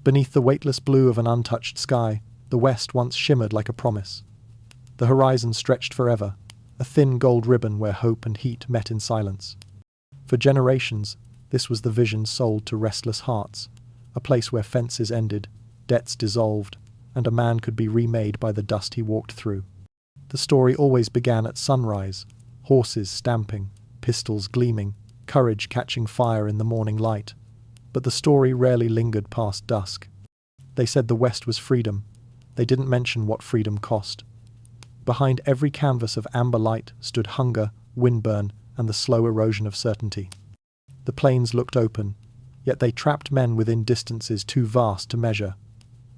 Beneath the weightless blue of an untouched sky, the west once shimmered like a promise. The horizon stretched forever, a thin gold ribbon where hope and heat met in silence. For generations, this was the vision sold to restless hearts, a place where fences ended, debts dissolved, and a man could be remade by the dust he walked through. The story always began at sunrise, horses stamping, pistols gleaming, courage catching fire in the morning light. But the story rarely lingered past dusk. They said the West was freedom. They didn't mention what freedom cost. Behind every canvas of amber light stood hunger, windburn, and the slow erosion of certainty. The plains looked open, yet they trapped men within distances too vast to measure.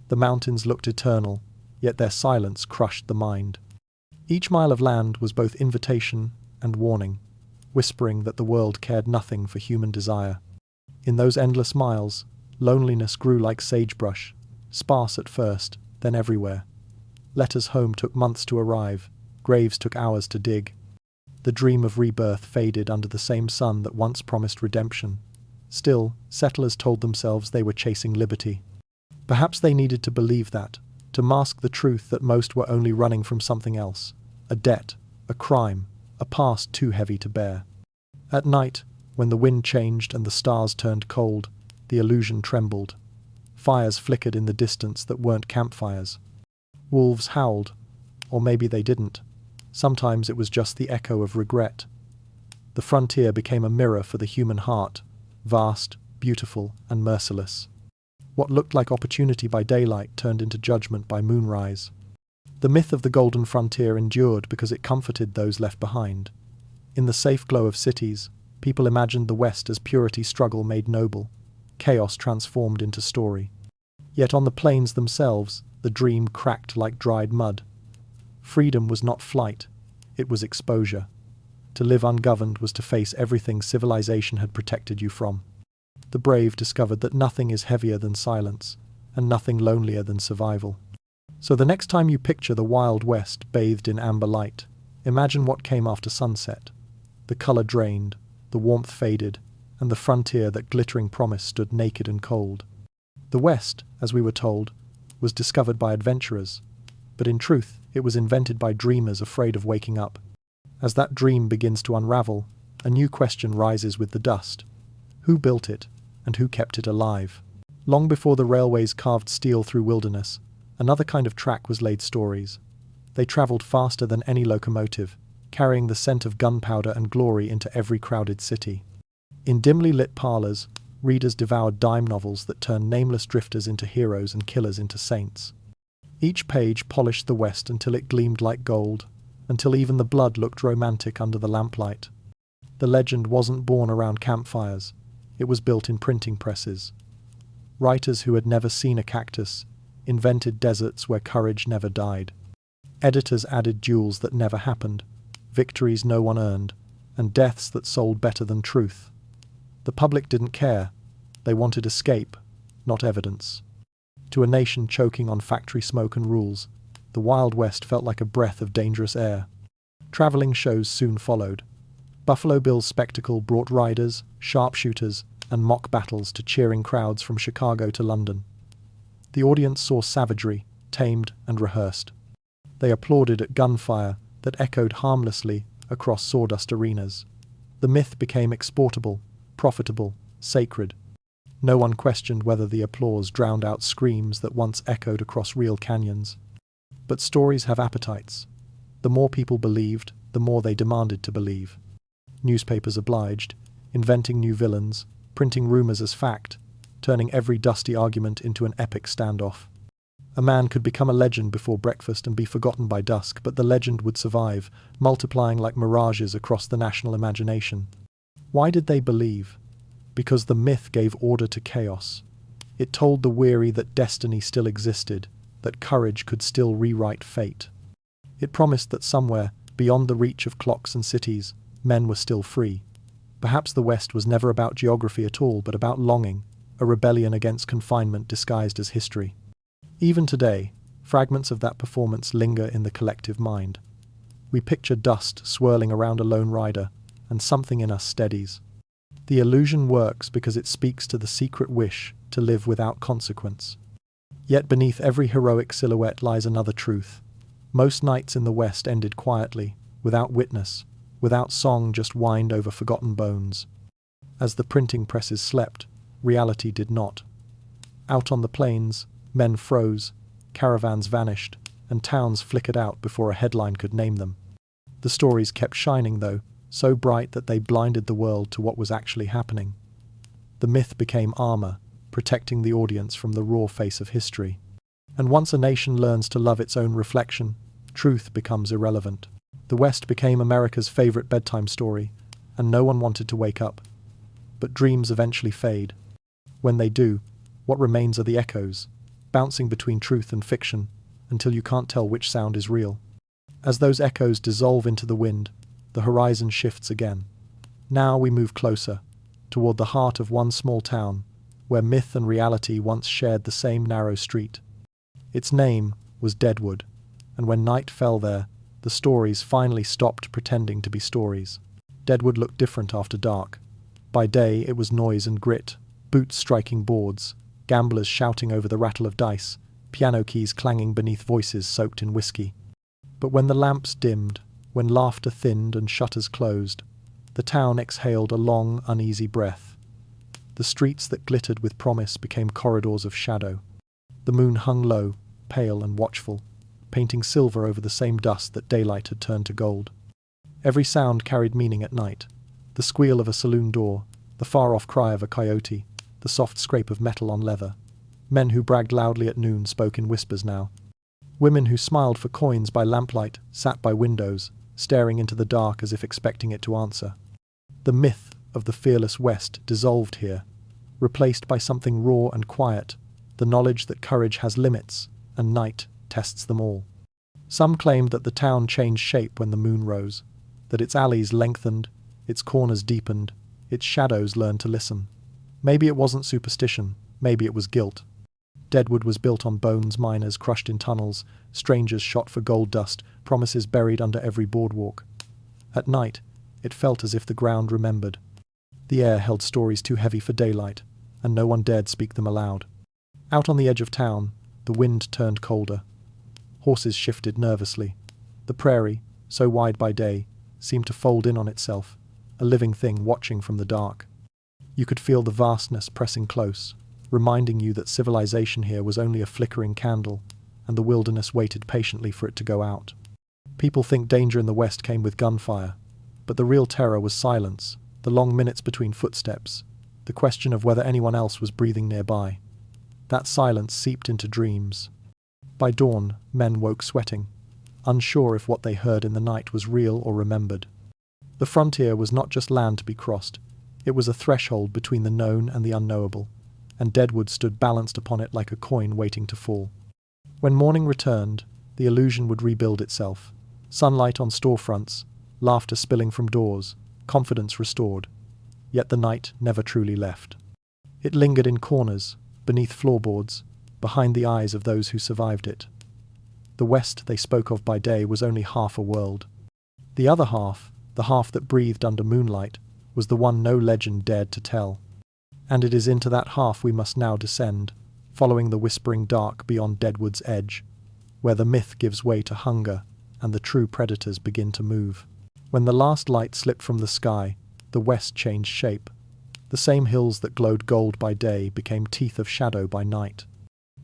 The mountains looked eternal, yet their silence crushed the mind. Each mile of land was both invitation and warning, whispering that the world cared nothing for human desire. In those endless miles, loneliness grew like sagebrush, sparse at first, then everywhere. Letters home took months to arrive, graves took hours to dig. The dream of rebirth faded under the same sun that once promised redemption. Still, settlers told themselves they were chasing liberty. Perhaps they needed to believe that, to mask the truth that most were only running from something else, a debt, a crime, a past too heavy to bear. At night, when the wind changed and the stars turned cold, the illusion trembled. Fires flickered in the distance that weren't campfires. Wolves howled, or maybe they didn't. Sometimes it was just the echo of regret. The frontier became a mirror for the human heart, vast, beautiful, and merciless. What looked like opportunity by daylight turned into judgment by moonrise. The myth of the golden frontier endured because it comforted those left behind. In the safe glow of cities, people imagined the West as purity struggle made noble, chaos transformed into story. Yet on the plains themselves, the dream cracked like dried mud. Freedom was not flight, it was exposure. To live ungoverned was to face everything civilization had protected you from. The brave discovered that nothing is heavier than silence, and nothing lonelier than survival. So the next time you picture the Wild West bathed in amber light, imagine what came after sunset. The color drained, the warmth faded, and the frontier that glittering promise stood naked and cold. The West, as we were told, was discovered by adventurers, but in truth it was invented by dreamers afraid of waking up. As that dream begins to unravel, a new question rises with the dust. Who built it, and who kept it alive? Long before the railways carved steel through wilderness, another kind of track was laid stories. They travelled faster than any locomotive, carrying the scent of gunpowder and glory into every crowded city. In dimly lit parlours, readers devoured dime novels that turned nameless drifters into heroes and killers into saints. Each page polished the West until it gleamed like gold, until even the blood looked romantic under the lamplight. The legend wasn't born around campfires, it was built in printing presses. Writers who had never seen a cactus invented deserts where courage never died. Editors added duels that never happened, victories no one earned, and deaths that sold better than truth. The public didn't care. They wanted escape, not evidence. To a nation choking on factory smoke and rules, the Wild West felt like a breath of dangerous air. Travelling shows soon followed. Buffalo Bill's spectacle brought riders, sharpshooters, and mock battles to cheering crowds from Chicago to London. The audience saw savagery, tamed and rehearsed. They applauded at gunfire that echoed harmlessly across sawdust arenas. The myth became exportable, profitable, sacred. No one questioned whether the applause drowned out screams that once echoed across real canyons. But stories have appetites. The more people believed, the more they demanded to believe. Newspapers obliged, inventing new villains, printing rumors as fact, turning every dusty argument into an epic standoff. A man could become a legend before breakfast and be forgotten by dusk, but the legend would survive, multiplying like mirages across the national imagination. Why did they believe? Because the myth gave order to chaos. It told the weary that destiny still existed, that courage could still rewrite fate. It promised that somewhere, beyond the reach of clocks and cities, men were still free. Perhaps the West was never about geography at all, but about longing, a rebellion against confinement disguised as history. Even today, fragments of that performance linger in the collective mind. We picture dust swirling around a lone rider, and something in us steadies. The illusion works because it speaks to the secret wish to live without consequence. Yet beneath every heroic silhouette lies another truth. Most nights in the West ended quietly, without witness, without song, just whined over forgotten bones. As the printing presses slept, reality did not. Out on the plains, men froze, caravans vanished, and towns flickered out before a headline could name them. The stories kept shining, though, so bright that they blinded the world to what was actually happening. The myth became armor, protecting the audience from the raw face of history. And once a nation learns to love its own reflection, truth becomes irrelevant. The West became America's favorite bedtime story, and no one wanted to wake up. But dreams eventually fade. When they do, what remains are the echoes, bouncing between truth and fiction, until you can't tell which sound is real. As those echoes dissolve into the wind, the horizon shifts again. Now we move closer, toward the heart of one small town, where myth and reality once shared the same narrow street. Its name was Deadwood, and when night fell there, the stories finally stopped pretending to be stories. Deadwood looked different after dark. By day it was noise and grit, boots striking boards, gamblers shouting over the rattle of dice, piano keys clanging beneath voices soaked in whiskey. But when the lamps dimmed, when laughter thinned and shutters closed, the town exhaled a long, uneasy breath. The streets that glittered with promise became corridors of shadow. The moon hung low, pale and watchful, painting silver over the same dust that daylight had turned to gold. Every sound carried meaning at night. The squeal of a saloon door, the far-off cry of a coyote, the soft scrape of metal on leather. Men who bragged loudly at noon spoke in whispers now. Women who smiled for coins by lamplight sat by windows, staring into the dark as if expecting it to answer. The myth of the fearless West dissolved here, replaced by something raw and quiet, the knowledge that courage has limits, and night tests them all. Some claimed that the town changed shape when the moon rose, that its alleys lengthened, its corners deepened, its shadows learned to listen. Maybe it wasn't superstition, maybe it was guilt. Deadwood was built on bones, miners crushed in tunnels, strangers shot for gold dust, promises buried under every boardwalk. At night, it felt as if the ground remembered. The air held stories too heavy for daylight, and no one dared speak them aloud. Out on the edge of town, the wind turned colder. Horses shifted nervously. The prairie, so wide by day, seemed to fold in on itself, a living thing watching from the dark. You could feel the vastness pressing close, reminding you that civilization here was only a flickering candle, and the wilderness waited patiently for it to go out. People think danger in the West came with gunfire, but the real terror was silence, the long minutes between footsteps, the question of whether anyone else was breathing nearby. That silence seeped into dreams. By dawn, men woke sweating, unsure if what they heard in the night was real or remembered. The frontier was not just land to be crossed, it was a threshold between the known and the unknowable, and Deadwood stood balanced upon it like a coin waiting to fall. When morning returned, the illusion would rebuild itself. Sunlight on storefronts, laughter spilling from doors, confidence restored. Yet the night never truly left. It lingered in corners, beneath floorboards, behind the eyes of those who survived it. The West they spoke of by day was only half a world. The other half, the half that breathed under moonlight, was the one no legend dared to tell. And it is into that half we must now descend, following the whispering dark beyond Deadwood's edge, where the myth gives way to hunger and the true predators begin to move. When the last light slipped from the sky, the West changed shape. The same hills that glowed gold by day became teeth of shadow by night.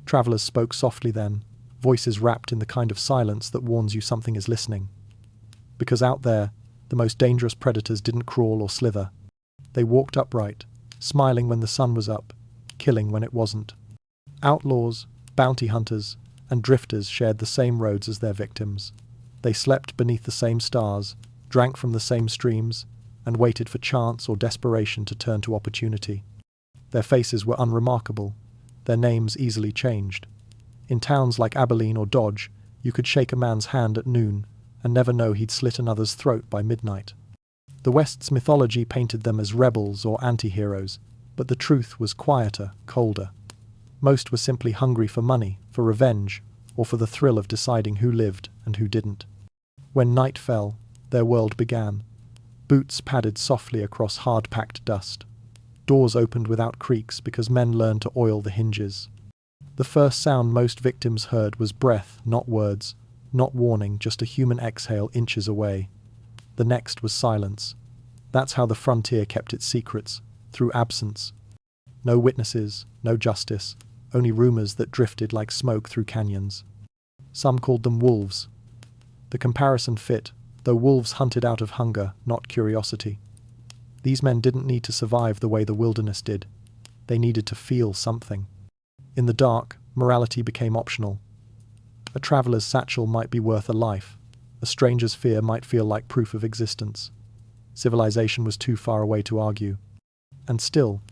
Travelers spoke softly then, voices wrapped in the kind of silence that warns you something is listening. Because out there, the most dangerous predators didn't crawl or slither. They walked upright, smiling when the sun was up, killing when it wasn't. Outlaws, bounty hunters, and drifters shared the same roads as their victims. They slept beneath the same stars, drank from the same streams, and waited for chance or desperation to turn to opportunity. Their faces were unremarkable, their names easily changed. In towns like Abilene or Dodge, you could shake a man's hand at noon and never know he'd slit another's throat by midnight. The West's mythology painted them as rebels or anti-heroes, but the truth was quieter, colder. Most were simply hungry for money, for revenge, or for the thrill of deciding who lived and who didn't. When night fell, their world began. Boots padded softly across hard-packed dust. Doors opened without creaks because men learned to oil the hinges. The first sound most victims heard was breath, not words, not warning, just a human exhale inches away. The next was silence. That's how the frontier kept its secrets, through absence. No witnesses, no justice, only rumors that drifted like smoke through canyons. Some called them wolves. The comparison fit, though wolves hunted out of hunger, not curiosity. These men didn't need to survive the way the wilderness did. They needed to feel something. In the dark, morality became optional. A traveler's satchel might be worth a life. A stranger's fear might feel like proof of existence. Civilization was too far away to argue. And still,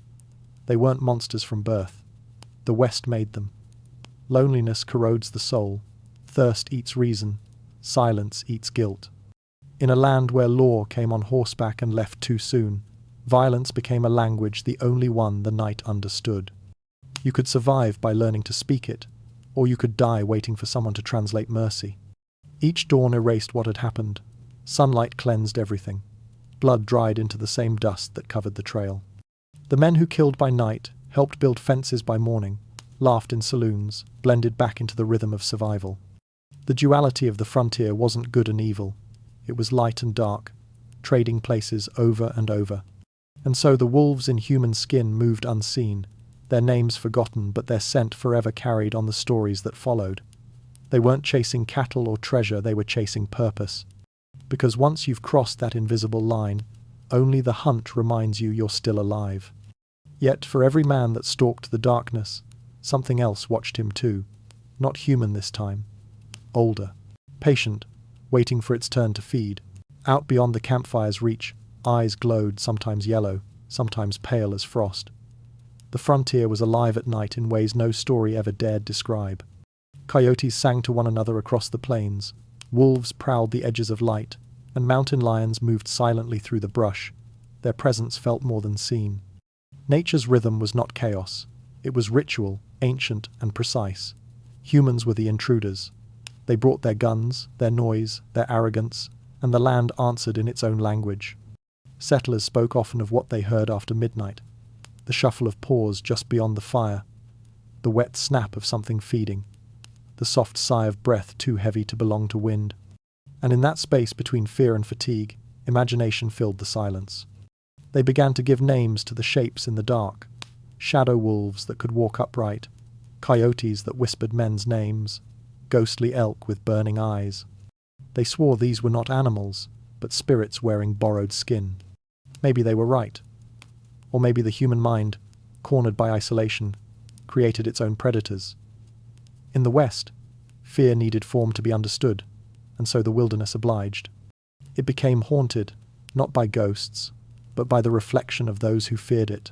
they weren't monsters from birth. The West made them. Loneliness corrodes the soul. Thirst eats reason. Silence eats guilt. In a land where law came on horseback and left too soon, violence became a language, the only one the night understood. You could survive by learning to speak it, or you could die waiting for someone to translate mercy. Each dawn erased what had happened. Sunlight cleansed everything. Blood dried into the same dust that covered the trail. The men who killed by night helped build fences by morning, laughed in saloons, blended back into the rhythm of survival. The duality of the frontier wasn't good and evil. It was light and dark, trading places over and over. And so the wolves in human skin moved unseen, their names forgotten but their scent forever carried on the stories that followed. They weren't chasing cattle or treasure, they were chasing purpose. Because once you've crossed that invisible line, only the hunt reminds you you're still alive. Yet for every man that stalked the darkness, something else watched him too. Not human this time. Older. Patient. Waiting for its turn to feed. Out beyond the campfire's reach, eyes glowed, sometimes yellow, sometimes pale as frost. The frontier was alive at night in ways no story ever dared describe. Coyotes sang to one another across the plains, wolves prowled the edges of light, and mountain lions moved silently through the brush. Their presence felt more than seen. Nature's rhythm was not chaos. It was ritual, ancient and precise. Humans were the intruders. They brought their guns, their noise, their arrogance, and the land answered in its own language. Settlers spoke often of what they heard after midnight, the shuffle of paws just beyond the fire, the wet snap of something feeding, the soft sigh of breath too heavy to belong to wind. And in that space between fear and fatigue, imagination filled the silence. They began to give names to the shapes in the dark, shadow wolves that could walk upright, coyotes that whispered men's names, ghostly elk with burning eyes. They swore these were not animals, but spirits wearing borrowed skin. Maybe they were right. Or maybe the human mind, cornered by isolation, created its own predators. In the West, fear needed form to be understood, and so the wilderness obliged. It became haunted, not by ghosts, but by the reflection of those who feared it.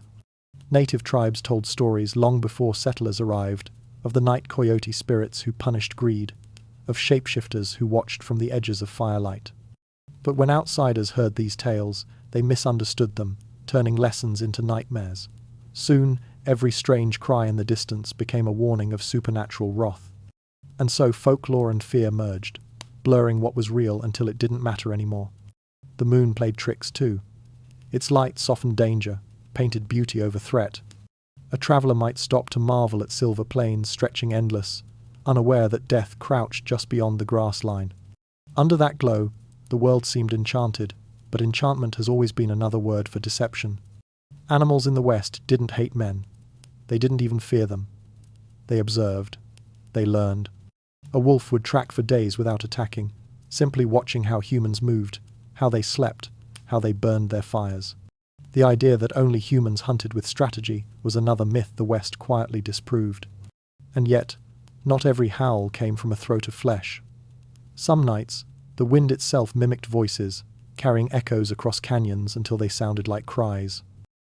Native tribes told stories long before settlers arrived, of the night coyote spirits who punished greed, of shapeshifters who watched from the edges of firelight. But when outsiders heard these tales, they misunderstood them, turning lessons into nightmares. Soon, every strange cry in the distance became a warning of supernatural wrath. And so folklore and fear merged, blurring what was real until it didn't matter anymore. The moon played tricks too. Its light softened danger, painted beauty over threat. A traveler might stop to marvel at silver plains stretching endless, unaware that death crouched just beyond the grass line. Under that glow, the world seemed enchanted, but enchantment has always been another word for deception. Animals in the West didn't hate men. They didn't even fear them. They observed. They learned. A wolf would track for days without attacking, simply watching how humans moved, how they slept, how they burned their fires. The idea that only humans hunted with strategy was another myth the West quietly disproved. And yet, not every howl came from a throat of flesh. Some nights, the wind itself mimicked voices, carrying echoes across canyons until they sounded like cries.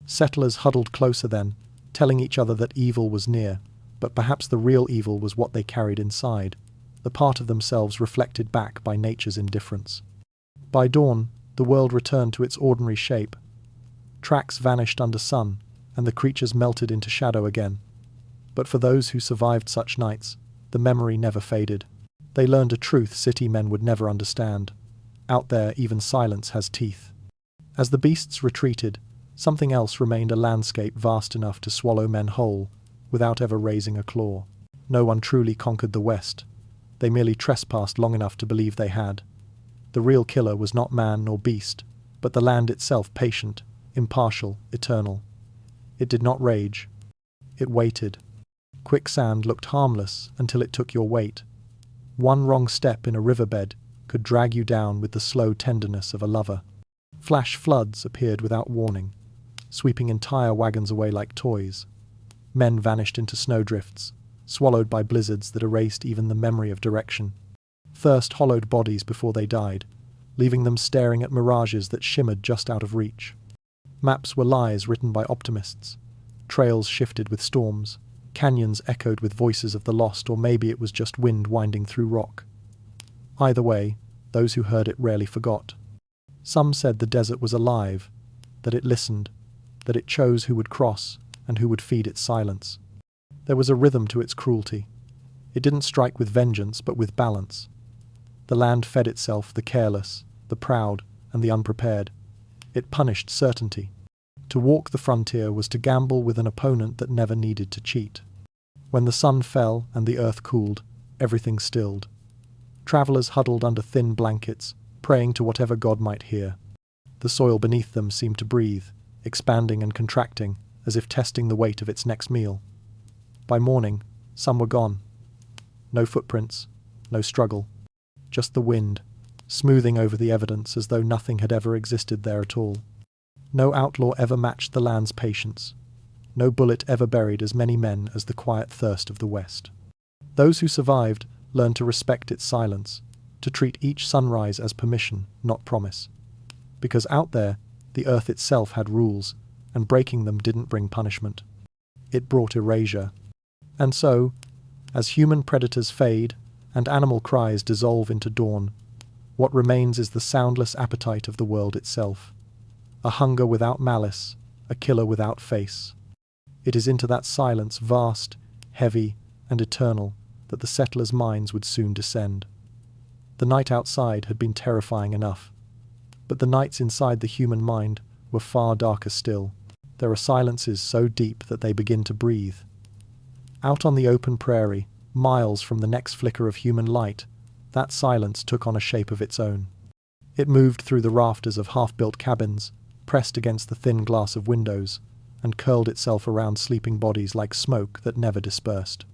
Settlers huddled closer then, telling each other that evil was near, but perhaps the real evil was what they carried inside, the part of themselves reflected back by nature's indifference. By dawn, the world returned to its ordinary shape. Tracks vanished under sun, and the creatures melted into shadow again. But for those who survived such nights, the memory never faded. They learned a truth city men would never understand. Out there, even silence has teeth. As the beasts retreated, something else remained, a landscape vast enough to swallow men whole, without ever raising a claw. No one truly conquered the West. They merely trespassed long enough to believe they had. The real killer was not man nor beast, but the land itself, patient, impartial, eternal. It did not rage. It waited. Quicksand looked harmless until it took your weight. One wrong step in a riverbed could drag you down with the slow tenderness of a lover. Flash floods appeared without warning, sweeping entire wagons away like toys. Men vanished into snowdrifts, swallowed by blizzards that erased even the memory of direction. Thirst hollowed bodies before they died, leaving them staring at mirages that shimmered just out of reach. Maps were lies written by optimists. Trails shifted with storms. Canyons echoed with voices of the lost, or maybe it was just wind winding through rock. Either way, those who heard it rarely forgot. Some said the desert was alive, that it listened, that it chose who would cross and who would feed its silence. There was a rhythm to its cruelty. It didn't strike with vengeance, but with balance. The land fed itself, the careless, the proud, and the unprepared. It punished certainty. To walk the frontier was to gamble with an opponent that never needed to cheat. When the sun fell and the earth cooled, everything stilled. Travelers huddled under thin blankets, praying to whatever God might hear. The soil beneath them seemed to breathe, expanding and contracting, as if testing the weight of its next meal. By morning, some were gone. No footprints, no struggle, just the wind, smoothing over the evidence as though nothing had ever existed there at all. No outlaw ever matched the land's patience. No bullet ever buried as many men as the quiet thirst of the West. Those who survived learned to respect its silence, to treat each sunrise as permission, not promise. Because out there, the earth itself had rules, and breaking them didn't bring punishment. It brought erasure. And so, as human predators fade and animal cries dissolve into dawn, what remains is the soundless appetite of the world itself. A hunger without malice, a killer without face. It is into that silence, vast, heavy, and eternal, that the settlers' minds would soon descend. The night outside had been terrifying enough, but the nights inside the human mind were far darker still. There are silences so deep that they begin to breathe. Out on the open prairie, miles from the next flicker of human light, that silence took on a shape of its own. It moved through the rafters of half-built cabins, pressed against the thin glass of windows, and curled itself around sleeping bodies like smoke that never dispersed.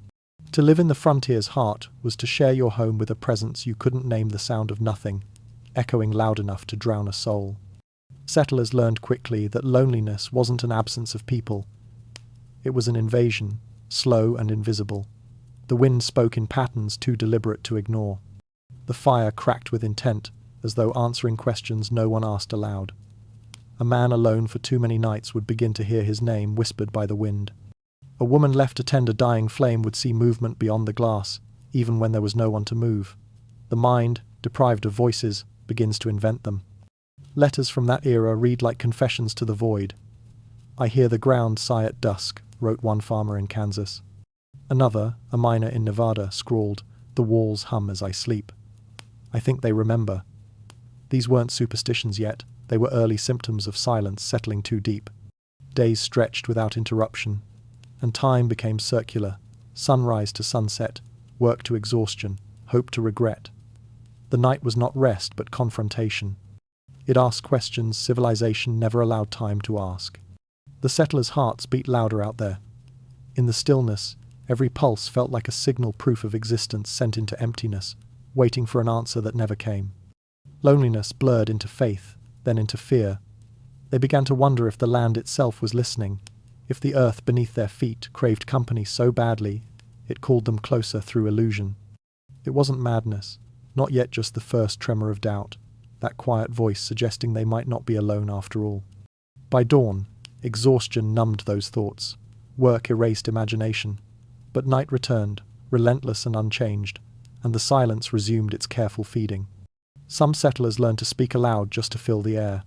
To live in the frontier's heart was to share your home with a presence you couldn't name, the sound of nothing, echoing loud enough to drown a soul. Settlers learned quickly that loneliness wasn't an absence of people. It was an invasion, slow and invisible. The wind spoke in patterns too deliberate to ignore. The fire cracked with intent, as though answering questions no one asked aloud. A man alone for too many nights would begin to hear his name whispered by the wind. A woman left to tend a dying flame would see movement beyond the glass, even when there was no one to move. The mind, deprived of voices, begins to invent them. Letters from that era read like confessions to the void. "I hear the ground sigh at dusk," wrote one farmer in Kansas. Another, a miner in Nevada, scrawled, "The walls hum as I sleep." I think they remember. These weren't superstitions yet. They were early symptoms of silence settling too deep. Days stretched without interruption, and time became circular, sunrise to sunset, work to exhaustion, hope to regret. The night was not rest but confrontation. It asked questions civilization never allowed time to ask. The settlers' hearts beat louder out there. In the stillness, every pulse felt like a signal proof of existence sent into emptiness, waiting for an answer that never came. Loneliness blurred into faith, then into fear. They began to wonder if the land itself was listening, if the earth beneath their feet craved company so badly it called them closer through illusion. It wasn't madness, not yet just the first tremor of doubt, that quiet voice suggesting they might not be alone after all. By dawn, exhaustion numbed those thoughts. Work erased imagination. But night returned, relentless and unchanged, and the silence resumed its careful feeding. Some settlers learned to speak aloud just to fill the air.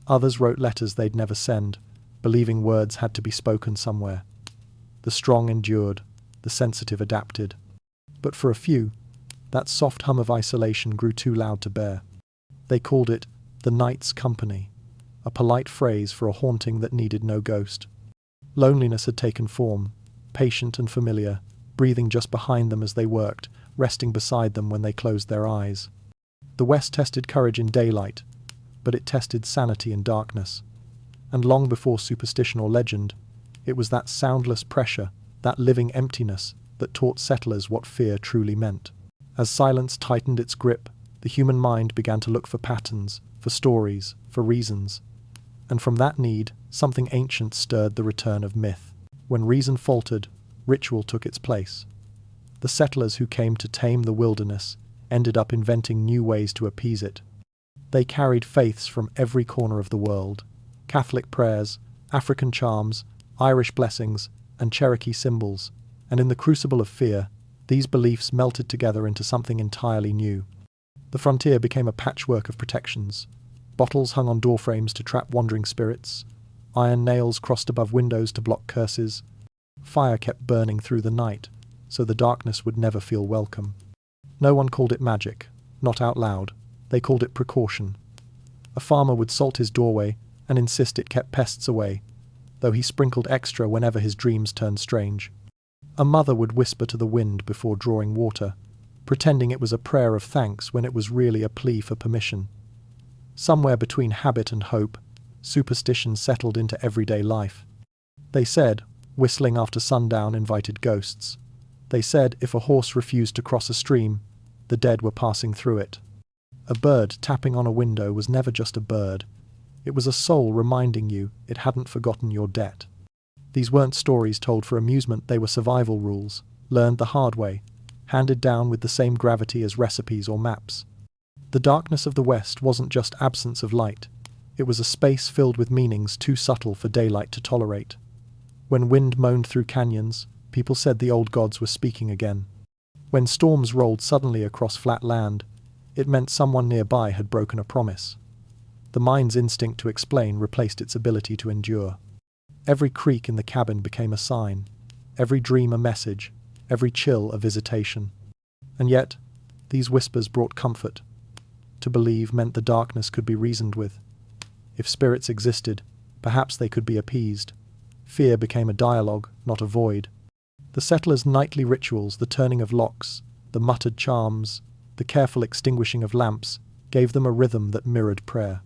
Others wrote letters they'd never send, believing words had to be spoken somewhere. The strong endured, the sensitive adapted. But for a few, that soft hum of isolation grew too loud to bear. They called it the night's company, a polite phrase for a haunting that needed no ghost. Loneliness had taken form, patient and familiar, breathing just behind them as they worked, resting beside them when they closed their eyes. The West tested courage in daylight, but it tested sanity in darkness. And long before superstition or legend, it was that soundless pressure, that living emptiness, that taught settlers what fear truly meant. As silence tightened its grip, the human mind began to look for patterns, for stories, for reasons. And from that need, something ancient stirred the return of myth. When reason faltered, ritual took its place. The settlers who came to tame the wilderness ended up inventing new ways to appease it. They carried faiths from every corner of the world: Catholic prayers, African charms, Irish blessings, and Cherokee symbols, and in the crucible of fear, these beliefs melted together into something entirely new. The frontier became a patchwork of protections. Bottles hung on doorframes to trap wandering spirits, iron nails crossed above windows to block curses. Fire kept burning through the night, so the darkness would never feel welcome. No one called it magic, not out loud. They called it precaution. A farmer would salt his doorway and insist it kept pests away, though he sprinkled extra whenever his dreams turned strange. A mother would whisper to the wind before drawing water, pretending it was a prayer of thanks when it was really a plea for permission. Somewhere between habit and hope, superstition settled into everyday life. They said, whistling after sundown invited ghosts. They said if a horse refused to cross a stream, the dead were passing through it. A bird tapping on a window was never just a bird. It was a soul reminding you it hadn't forgotten your debt. These weren't stories told for amusement, they were survival rules, learned the hard way, handed down with the same gravity as recipes or maps. The darkness of the West wasn't just absence of light. It was a space filled with meanings too subtle for daylight to tolerate. When wind moaned through canyons, people said the old gods were speaking again. When storms rolled suddenly across flat land, it meant someone nearby had broken a promise. The mind's instinct to explain replaced its ability to endure. Every creak in the cabin became a sign, every dream a message, every chill a visitation. And yet, these whispers brought comfort. To believe meant the darkness could be reasoned with. If spirits existed, perhaps they could be appeased. Fear became a dialogue, not a void. The settlers' nightly rituals, the turning of locks, the muttered charms, the careful extinguishing of lamps, gave them a rhythm that mirrored prayer.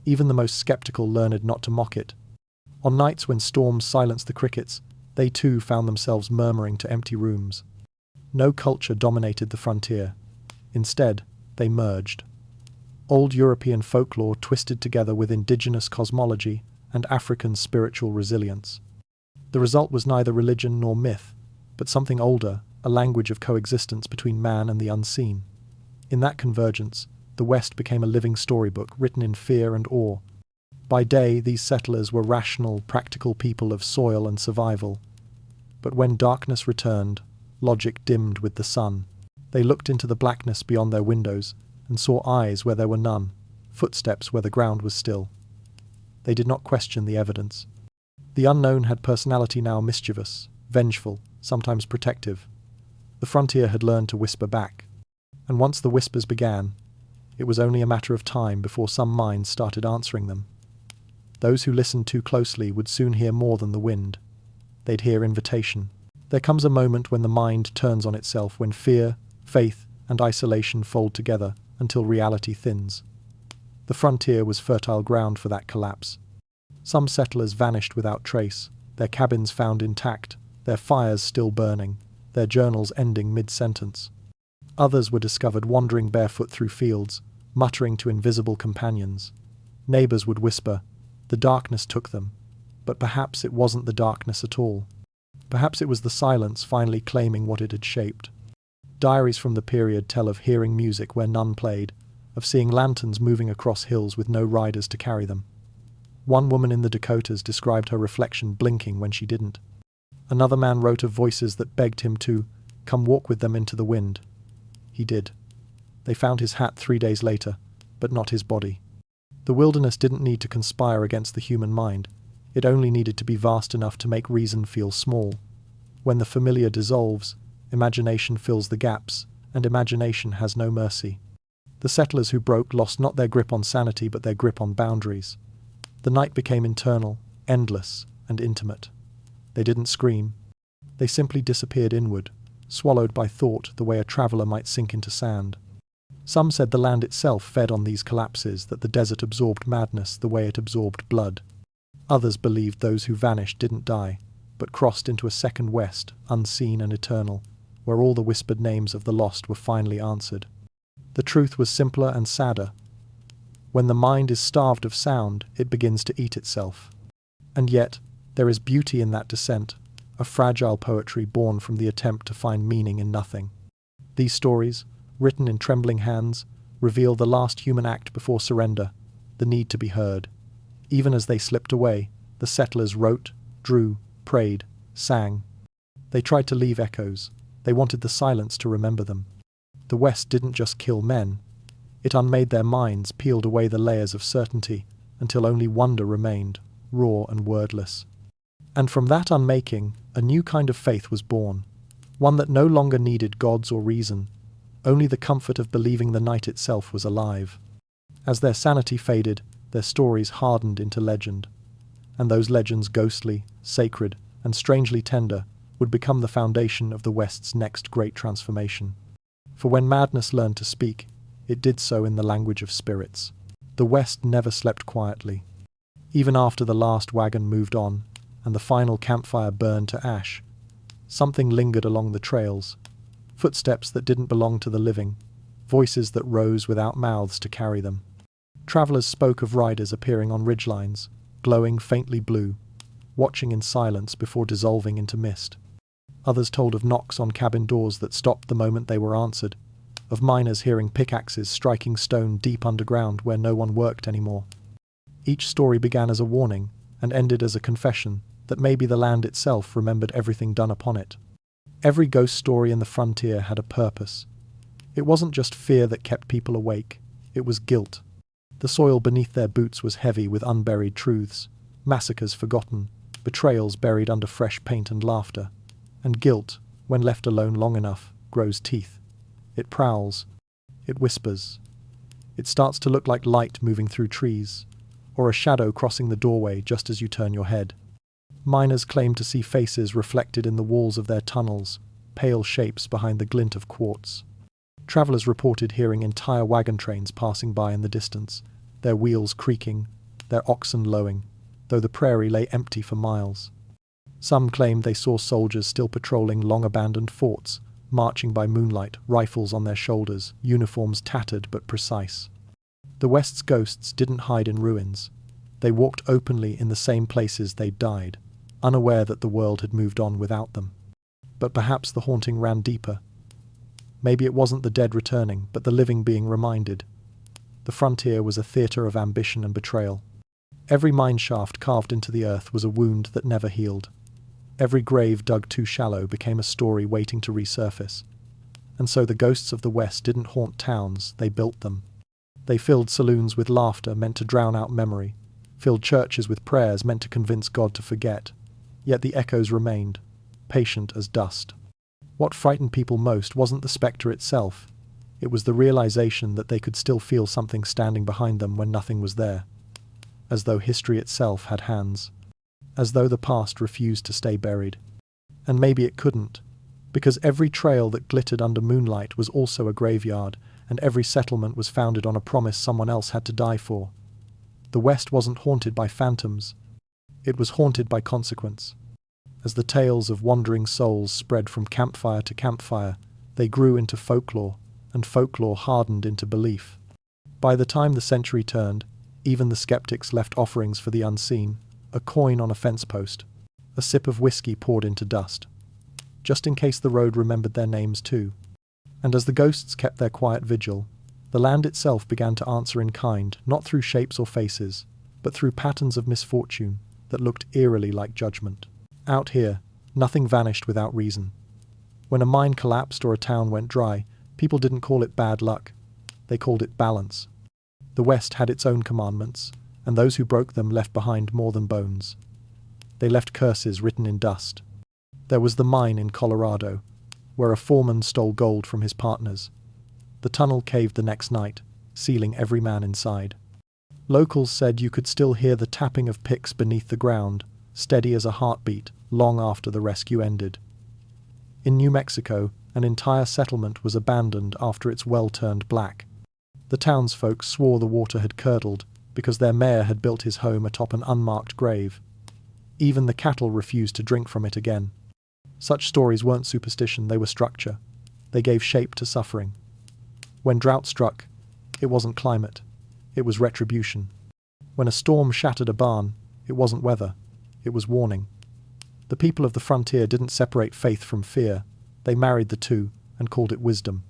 Even the most skeptical learned not to mock it. On nights when storms silenced the crickets, they too found themselves murmuring to empty rooms. No culture dominated the frontier. Instead, they merged. Old European folklore twisted together with indigenous cosmology and African spiritual resilience. The result was neither religion nor myth, but something older, a language of coexistence between man and the unseen. In that convergence, the West became a living storybook written in fear and awe. By day, these settlers were rational, practical people of soil and survival. But when darkness returned, logic dimmed with the sun. They looked into the blackness beyond their windows and saw eyes where there were none, footsteps where the ground was still. They did not question the evidence. The unknown had personality now, mischievous, vengeful, sometimes protective. The frontier had learned to whisper back. And once the whispers began, it was only a matter of time before some minds started answering them. Those who listened too closely would soon hear more than the wind. They'd hear invitation. There comes a moment when the mind turns on itself, when fear, faith, and isolation fold together until reality thins. The frontier was fertile ground for that collapse. Some settlers vanished without trace, their cabins found intact, their fires still burning, their journals ending mid-sentence. Others were discovered wandering barefoot through fields, muttering to invisible companions. Neighbors would whisper, "The darkness took them," but perhaps it wasn't the darkness at all. Perhaps it was the silence finally claiming what it had shaped. Diaries from the period tell of hearing music where none played, of seeing lanterns moving across hills with no riders to carry them. One woman in the Dakotas described her reflection blinking when she didn't. Another man wrote of voices that begged him to come walk with them into the wind. He did. They found his hat 3 days later, but not his body. The wilderness didn't need to conspire against the human mind. It only needed to be vast enough to make reason feel small. When the familiar dissolves, imagination fills the gaps, and imagination has no mercy. The settlers who broke lost not their grip on sanity but their grip on boundaries. The night became internal, endless, and intimate. They didn't scream. They simply disappeared inward, swallowed by thought the way a traveller might sink into sand. Some said the land itself fed on these collapses, that the desert absorbed madness the way it absorbed blood. Others believed those who vanished didn't die, but crossed into a second west, unseen and eternal, where all the whispered names of the lost were finally answered. The truth was simpler and sadder. When the mind is starved of sound, it begins to eat itself. And yet, there is beauty in that descent, a fragile poetry born from the attempt to find meaning in nothing. These stories, written in trembling hands, reveal the last human act before surrender, the need to be heard. Even as they slipped away, the settlers wrote, drew, prayed, sang. They tried to leave echoes. They wanted the silence to remember them. The West didn't just kill men. It unmade their minds, peeled away the layers of certainty, until only wonder remained, raw and wordless. And from that unmaking, a new kind of faith was born, one that no longer needed gods or reason. Only the comfort of believing the night itself was alive. As their sanity faded, their stories hardened into legend. And those legends, ghostly, sacred, and strangely tender, would become the foundation of the West's next great transformation. For when madness learned to speak, it did so in the language of spirits. The West never slept quietly. Even after the last wagon moved on, and the final campfire burned to ash, something lingered along the trails. Footsteps that didn't belong to the living, voices that rose without mouths to carry them. Travelers spoke of riders appearing on ridgelines, glowing faintly blue, watching in silence before dissolving into mist. Others told of knocks on cabin doors that stopped the moment they were answered, of miners hearing pickaxes striking stone deep underground where no one worked anymore. Each story began as a warning and ended as a confession that maybe the land itself remembered everything done upon it. Every ghost story in the frontier had a purpose. It wasn't just fear that kept people awake, it was guilt. The soil beneath their boots was heavy with unburied truths, massacres forgotten, betrayals buried under fresh paint and laughter. And guilt, when left alone long enough, grows teeth. It prowls. It whispers. It starts to look like light moving through trees, or a shadow crossing the doorway just as you turn your head. Miners claim to see faces reflected in the walls of their tunnels, pale shapes behind the glint of quartz. Travelers reported hearing entire wagon trains passing by in the distance, their wheels creaking, their oxen lowing, though the prairie lay empty for miles. Some claimed they saw soldiers still patrolling long-abandoned forts, marching by moonlight, rifles on their shoulders, uniforms tattered but precise. The West's ghosts didn't hide in ruins. They walked openly in the same places they'd died, unaware that the world had moved on without them. But perhaps the haunting ran deeper. Maybe it wasn't the dead returning, but the living being reminded. The frontier was a theatre of ambition and betrayal. Every mine shaft carved into the earth was a wound that never healed. Every grave dug too shallow became a story waiting to resurface. And so the ghosts of the West didn't haunt towns, they built them. They filled saloons with laughter meant to drown out memory, filled churches with prayers meant to convince God to forget. Yet the echoes remained, patient as dust. What frightened people most wasn't the spectre itself. It was the realization that they could still feel something standing behind them when nothing was there. As though history itself had hands. As though the past refused to stay buried. And maybe it couldn't, because every trail that glittered under moonlight was also a graveyard, and every settlement was founded on a promise someone else had to die for. The West wasn't haunted by phantoms. It was haunted by consequence. As the tales of wandering souls spread from campfire to campfire, they grew into folklore, and folklore hardened into belief. By the time the century turned, even the skeptics left offerings for the unseen, a coin on a fence post, a sip of whiskey poured into dust, just in case the road remembered their names too. And as the ghosts kept their quiet vigil, the land itself began to answer in kind, not through shapes or faces, but through patterns of misfortune that looked eerily like judgment. Out here, nothing vanished without reason. When a mine collapsed or a town went dry, people didn't call it bad luck. They called it balance. The West had its own commandments, and those who broke them left behind more than bones. They left curses written in dust. There was the mine in Colorado, where a foreman stole gold from his partners. The tunnel caved the next night, sealing every man inside. Locals said you could still hear the tapping of picks beneath the ground, steady as a heartbeat, long after the rescue ended. In New Mexico, an entire settlement was abandoned after its well turned black. The townsfolk swore the water had curdled because their mayor had built his home atop an unmarked grave. Even the cattle refused to drink from it again. Such stories weren't superstition, they were structure. They gave shape to suffering. When drought struck, it wasn't climate, it was retribution. When a storm shattered a barn, it wasn't weather, it was warning. The people of the frontier didn't separate faith from fear, they married the two and called it wisdom.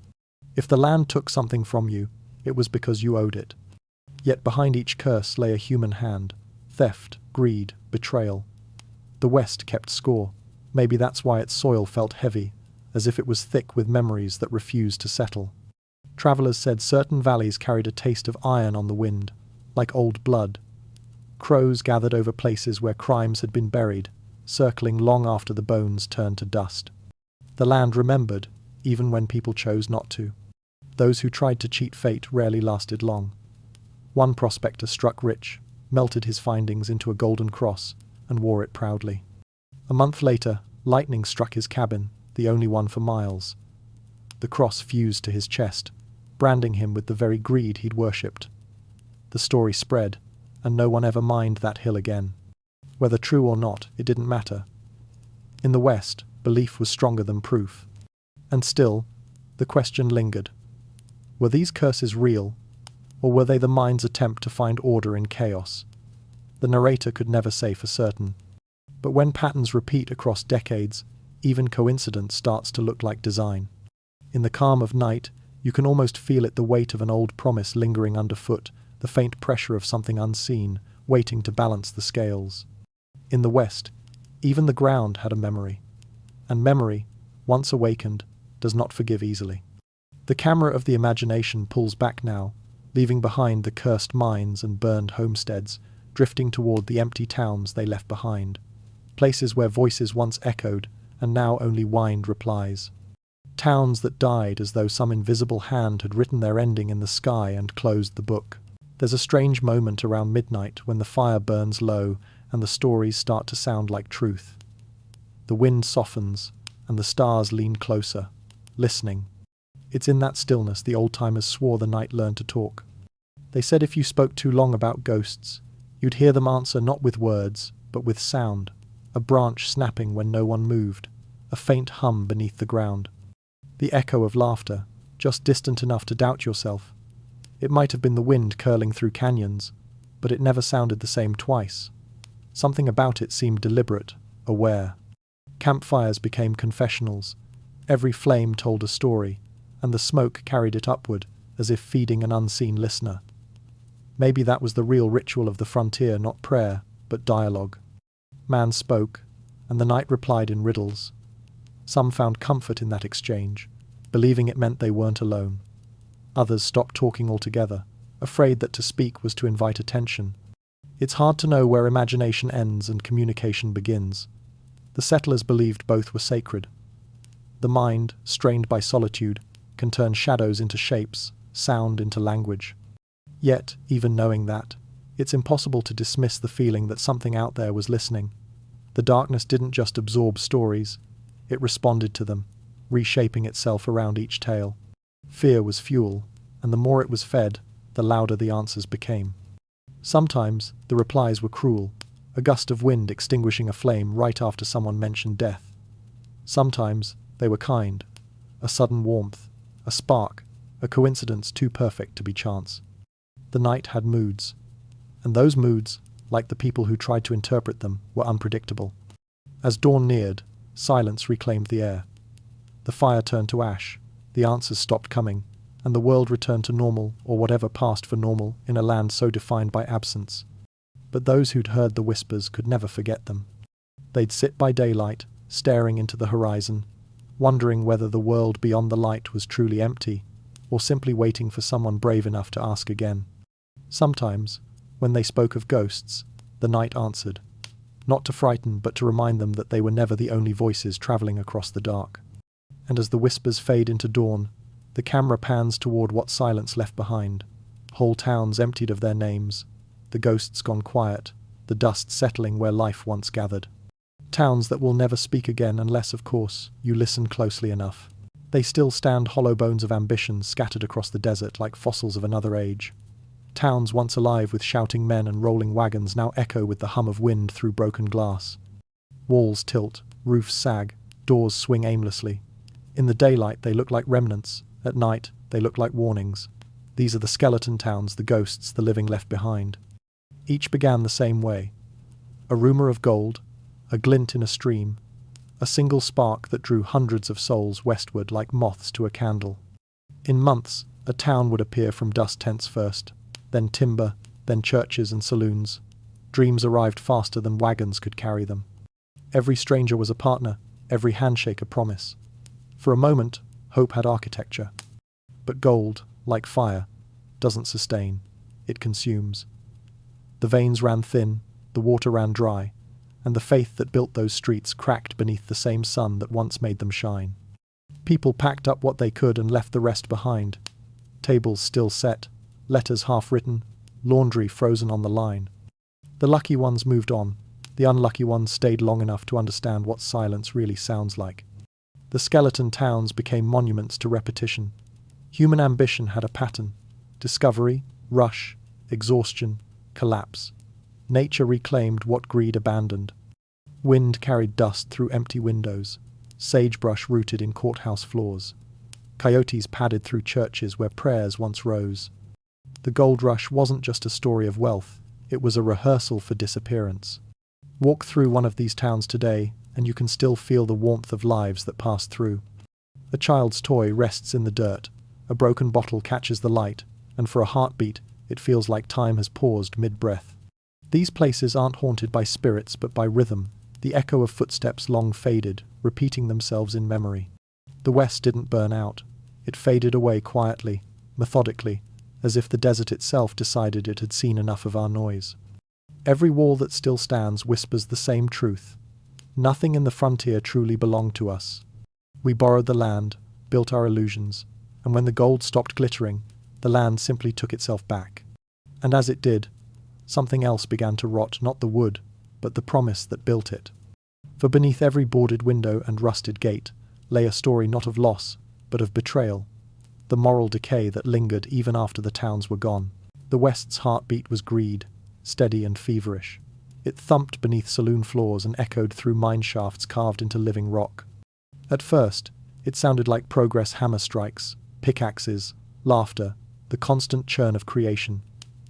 If the land took something from you, it was because you owed it. Yet behind each curse lay a human hand: theft, greed, betrayal. The West kept score. Maybe that's why its soil felt heavy, as if it was thick with memories that refused to settle. Travelers said certain valleys carried a taste of iron on the wind, like old blood. Crows gathered over places where crimes had been buried, circling long after the bones turned to dust. The land remembered, even when people chose not to. Those who tried to cheat fate rarely lasted long. One prospector struck rich, melted his findings into a golden cross, and wore it proudly. A month later, lightning struck his cabin, the only one for miles. The cross fused to his chest, branding him with the very greed he'd worshipped. The story spread, and no one ever mined that hill again. Whether true or not, it didn't matter. In the West, belief was stronger than proof. And still, the question lingered. Were these curses real, or were they the mind's attempt to find order in chaos? The narrator could never say for certain. But when patterns repeat across decades, even coincidence starts to look like design. In the calm of night, you can almost feel it, the weight of an old promise lingering underfoot, the faint pressure of something unseen, waiting to balance the scales. In the West, even the ground had a memory. And memory, once awakened, does not forgive easily. The camera of the imagination pulls back now, leaving behind the cursed mines and burned homesteads, drifting toward the empty towns they left behind. Places where voices once echoed, and now only whined replies. Towns that died as though some invisible hand had written their ending in the sky and closed the book. There's a strange moment around midnight when the fire burns low and the stories start to sound like truth. The wind softens, and the stars lean closer, listening. It's in that stillness the old-timers swore the night learned to talk. They said if you spoke too long about ghosts, you'd hear them answer not with words, but with sound. A branch snapping when no one moved, a faint hum beneath the ground. The echo of laughter, just distant enough to doubt yourself. It might have been the wind curling through canyons, but it never sounded the same twice. Something about it seemed deliberate, aware. Campfires became confessionals. Every flame told a story, and the smoke carried it upward, as if feeding an unseen listener. Maybe that was the real ritual of the frontier, not prayer, but dialogue. Man spoke, and the night replied in riddles. Some found comfort in that exchange, believing it meant they weren't alone. Others stopped talking altogether, afraid that to speak was to invite attention. It's hard to know where imagination ends and communication begins. The settlers believed both were sacred. The mind, strained by solitude, can turn shadows into shapes, sound into language. Yet, even knowing that, it's impossible to dismiss the feeling that something out there was listening. The darkness didn't just absorb stories, it responded to them, reshaping itself around each tale. Fear was fuel, and the more it was fed, the louder the answers became. Sometimes, the replies were cruel, a gust of wind extinguishing a flame right after someone mentioned death. Sometimes, they were kind, a sudden warmth, a spark, a coincidence too perfect to be chance. The night had moods, and those moods, like the people who tried to interpret them, were unpredictable. As dawn neared, silence reclaimed the air. The fire turned to ash, the answers stopped coming, and the world returned to normal, or whatever passed for normal, in a land so defined by absence. But those who'd heard the whispers could never forget them. They'd sit by daylight, staring into the horizon, wondering whether the world beyond the light was truly empty, or simply waiting for someone brave enough to ask again. Sometimes, when they spoke of ghosts, the night answered, not to frighten but to remind them that they were never the only voices travelling across the dark. And as the whispers fade into dawn, the camera pans toward what silence left behind. Whole towns emptied of their names, the ghosts gone quiet, the dust settling where life once gathered. Towns that will never speak again unless, of course, you listen closely enough. They still stand hollow bones of ambition scattered across the desert like fossils of another age. Towns once alive with shouting men and rolling wagons now echo with the hum of wind through broken glass. Walls tilt, roofs sag, doors swing aimlessly. In the daylight they look like remnants, at night they look like warnings. These are the skeleton towns, the ghosts, the living left behind. Each began the same way. A rumour of gold, a glint in a stream, a single spark that drew hundreds of souls westward like moths to a candle. In months, a town would appear from dust tents first, then timber, then churches and saloons. Dreams arrived faster than wagons could carry them. Every stranger was a partner, every handshake a promise. For a moment, hope had architecture. But gold, like fire, doesn't sustain, it consumes. The veins ran thin, the water ran dry, and the faith that built those streets cracked beneath the same sun that once made them shine. People packed up what they could and left the rest behind. Tables still set, letters half written, laundry frozen on the line. The lucky ones moved on, the unlucky ones stayed long enough to understand what silence really sounds like. The skeleton towns became monuments to repetition. Human ambition had a pattern: discovery, rush, exhaustion, collapse. Nature reclaimed what greed abandoned. Wind carried dust through empty windows. Sagebrush rooted in courthouse floors. Coyotes padded through churches where prayers once rose. The gold rush wasn't just a story of wealth, it was a rehearsal for disappearance. Walk through one of these towns today, and you can still feel the warmth of lives that passed through. A child's toy rests in the dirt, a broken bottle catches the light, and for a heartbeat, it feels like time has paused mid-breath. These places aren't haunted by spirits but by rhythm, the echo of footsteps long faded, repeating themselves in memory. The West didn't burn out. It faded away quietly, methodically, as if the desert itself decided it had seen enough of our noise. Every wall that still stands whispers the same truth. Nothing in the frontier truly belonged to us. We borrowed the land, built our illusions, and when the gold stopped glittering, the land simply took itself back. And as it did, something else began to rot, not the wood, but the promise that built it. For beneath every boarded window and rusted gate lay a story not of loss, but of betrayal, the moral decay that lingered even after the towns were gone. The West's heartbeat was greed, steady and feverish. It thumped beneath saloon floors and echoed through mine shafts carved into living rock. At first, it sounded like progress hammer strikes, pickaxes, laughter, the constant churn of creation.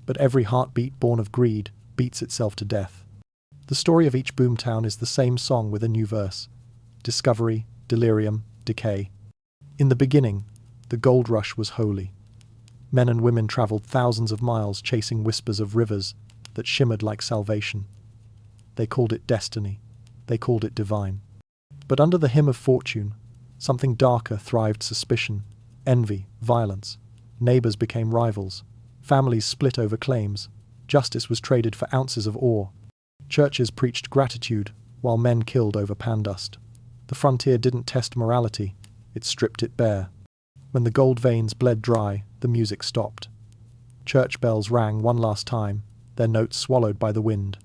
But every heartbeat born of greed beats itself to death. The story of each boomtown is the same song with a new verse: discovery, delirium, decay. In the beginning, the gold rush was holy. Men and women traveled thousands of miles chasing whispers of rivers that shimmered like salvation. They called it destiny. They called it divine. But under the hymn of fortune, something darker thrived: suspicion, envy, violence. Neighbors became rivals. Families split over claims. Justice was traded for ounces of ore. Churches preached gratitude, while men killed over pandust. The frontier didn't test morality, it stripped it bare. When the gold veins bled dry, the music stopped. Church bells rang one last time, their notes swallowed by the wind.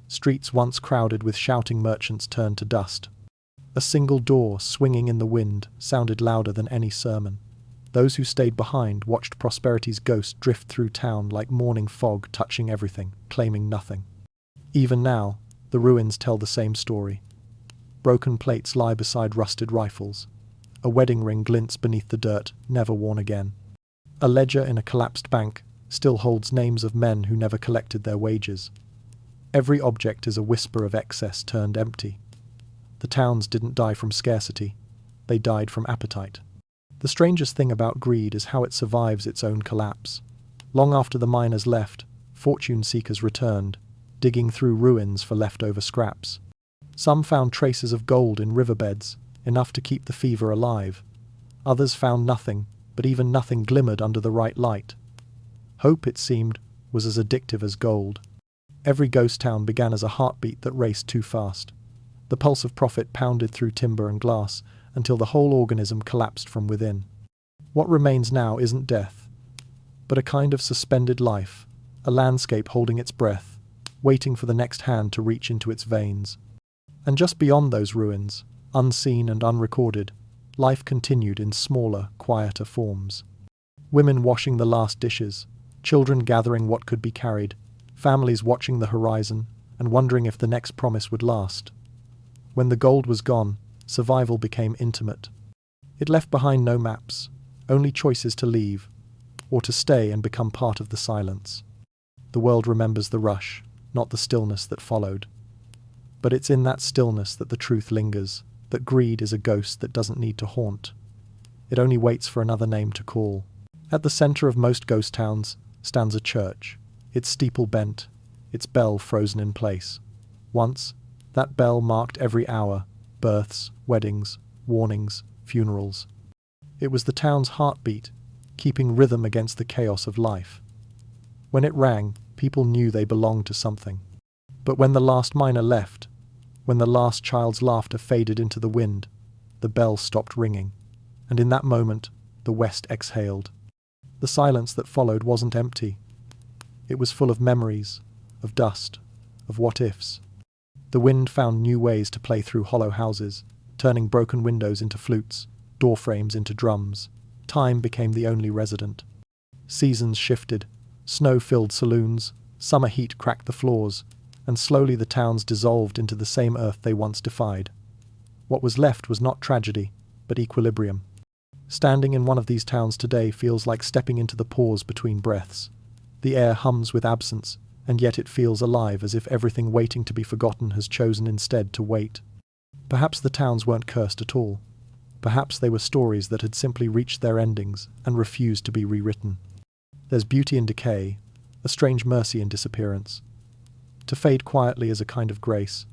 Streets once crowded with shouting merchants turned to dust. A single door, swinging in the wind, sounded louder than any sermon. Those who stayed behind watched prosperity's ghost drift through town like morning fog, touching everything, claiming nothing. Even now, the ruins tell the same story. Broken plates lie beside rusted rifles. A wedding ring glints beneath the dirt, never worn again. A ledger in a collapsed bank still holds names of men who never collected their wages. Every object is a whisper of excess turned empty. The towns didn't die from scarcity, they died from appetite. The strangest thing about greed is how it survives its own collapse. Long after the miners left, fortune seekers returned, digging through ruins for leftover scraps. Some found traces of gold in riverbeds, enough to keep the fever alive. Others found nothing, but even nothing glimmered under the right light. Hope, it seemed, was as addictive as gold. Every ghost town began as a heartbeat that raced too fast. The pulse of profit pounded through timber and glass, until the whole organism collapsed from within. What remains now isn't death, but a kind of suspended life, a landscape holding its breath, waiting for the next hand to reach into its veins. And just beyond those ruins, unseen and unrecorded, life continued in smaller, quieter forms. Women washing the last dishes, children gathering what could be carried, families watching the horizon and wondering if the next promise would last. When the gold was gone, survival became intimate. It left behind no maps, only choices to leave, or to stay and become part of the silence. The world remembers the rush, not the stillness that followed. But it's in that stillness that the truth lingers, that greed is a ghost that doesn't need to haunt. It only waits for another name to call. At the center of most ghost towns stands a church, its steeple bent, its bell frozen in place. Once, that bell marked every hour, births, weddings, warnings, funerals. It was the town's heartbeat, keeping rhythm against the chaos of life. When it rang, people knew they belonged to something. But when the last miner left, when the last child's laughter faded into the wind, the bell stopped ringing, and in that moment, the West exhaled. The silence that followed wasn't empty. It was full of memories, of dust, of what-ifs. The wind found new ways to play through hollow houses, turning broken windows into flutes, door frames into drums. Time became the only resident. Seasons shifted, snow filled saloons, summer heat cracked the floors, and slowly the towns dissolved into the same earth they once defied. What was left was not tragedy, but equilibrium. Standing in one of these towns today feels like stepping into the pause between breaths. The air hums with absence, and yet it feels alive, as if everything waiting to be forgotten has chosen instead to wait. Perhaps the towns weren't cursed at all. Perhaps they were stories that had simply reached their endings and refused to be rewritten. There's beauty in decay, a strange mercy in disappearance. To fade quietly is a kind of grace.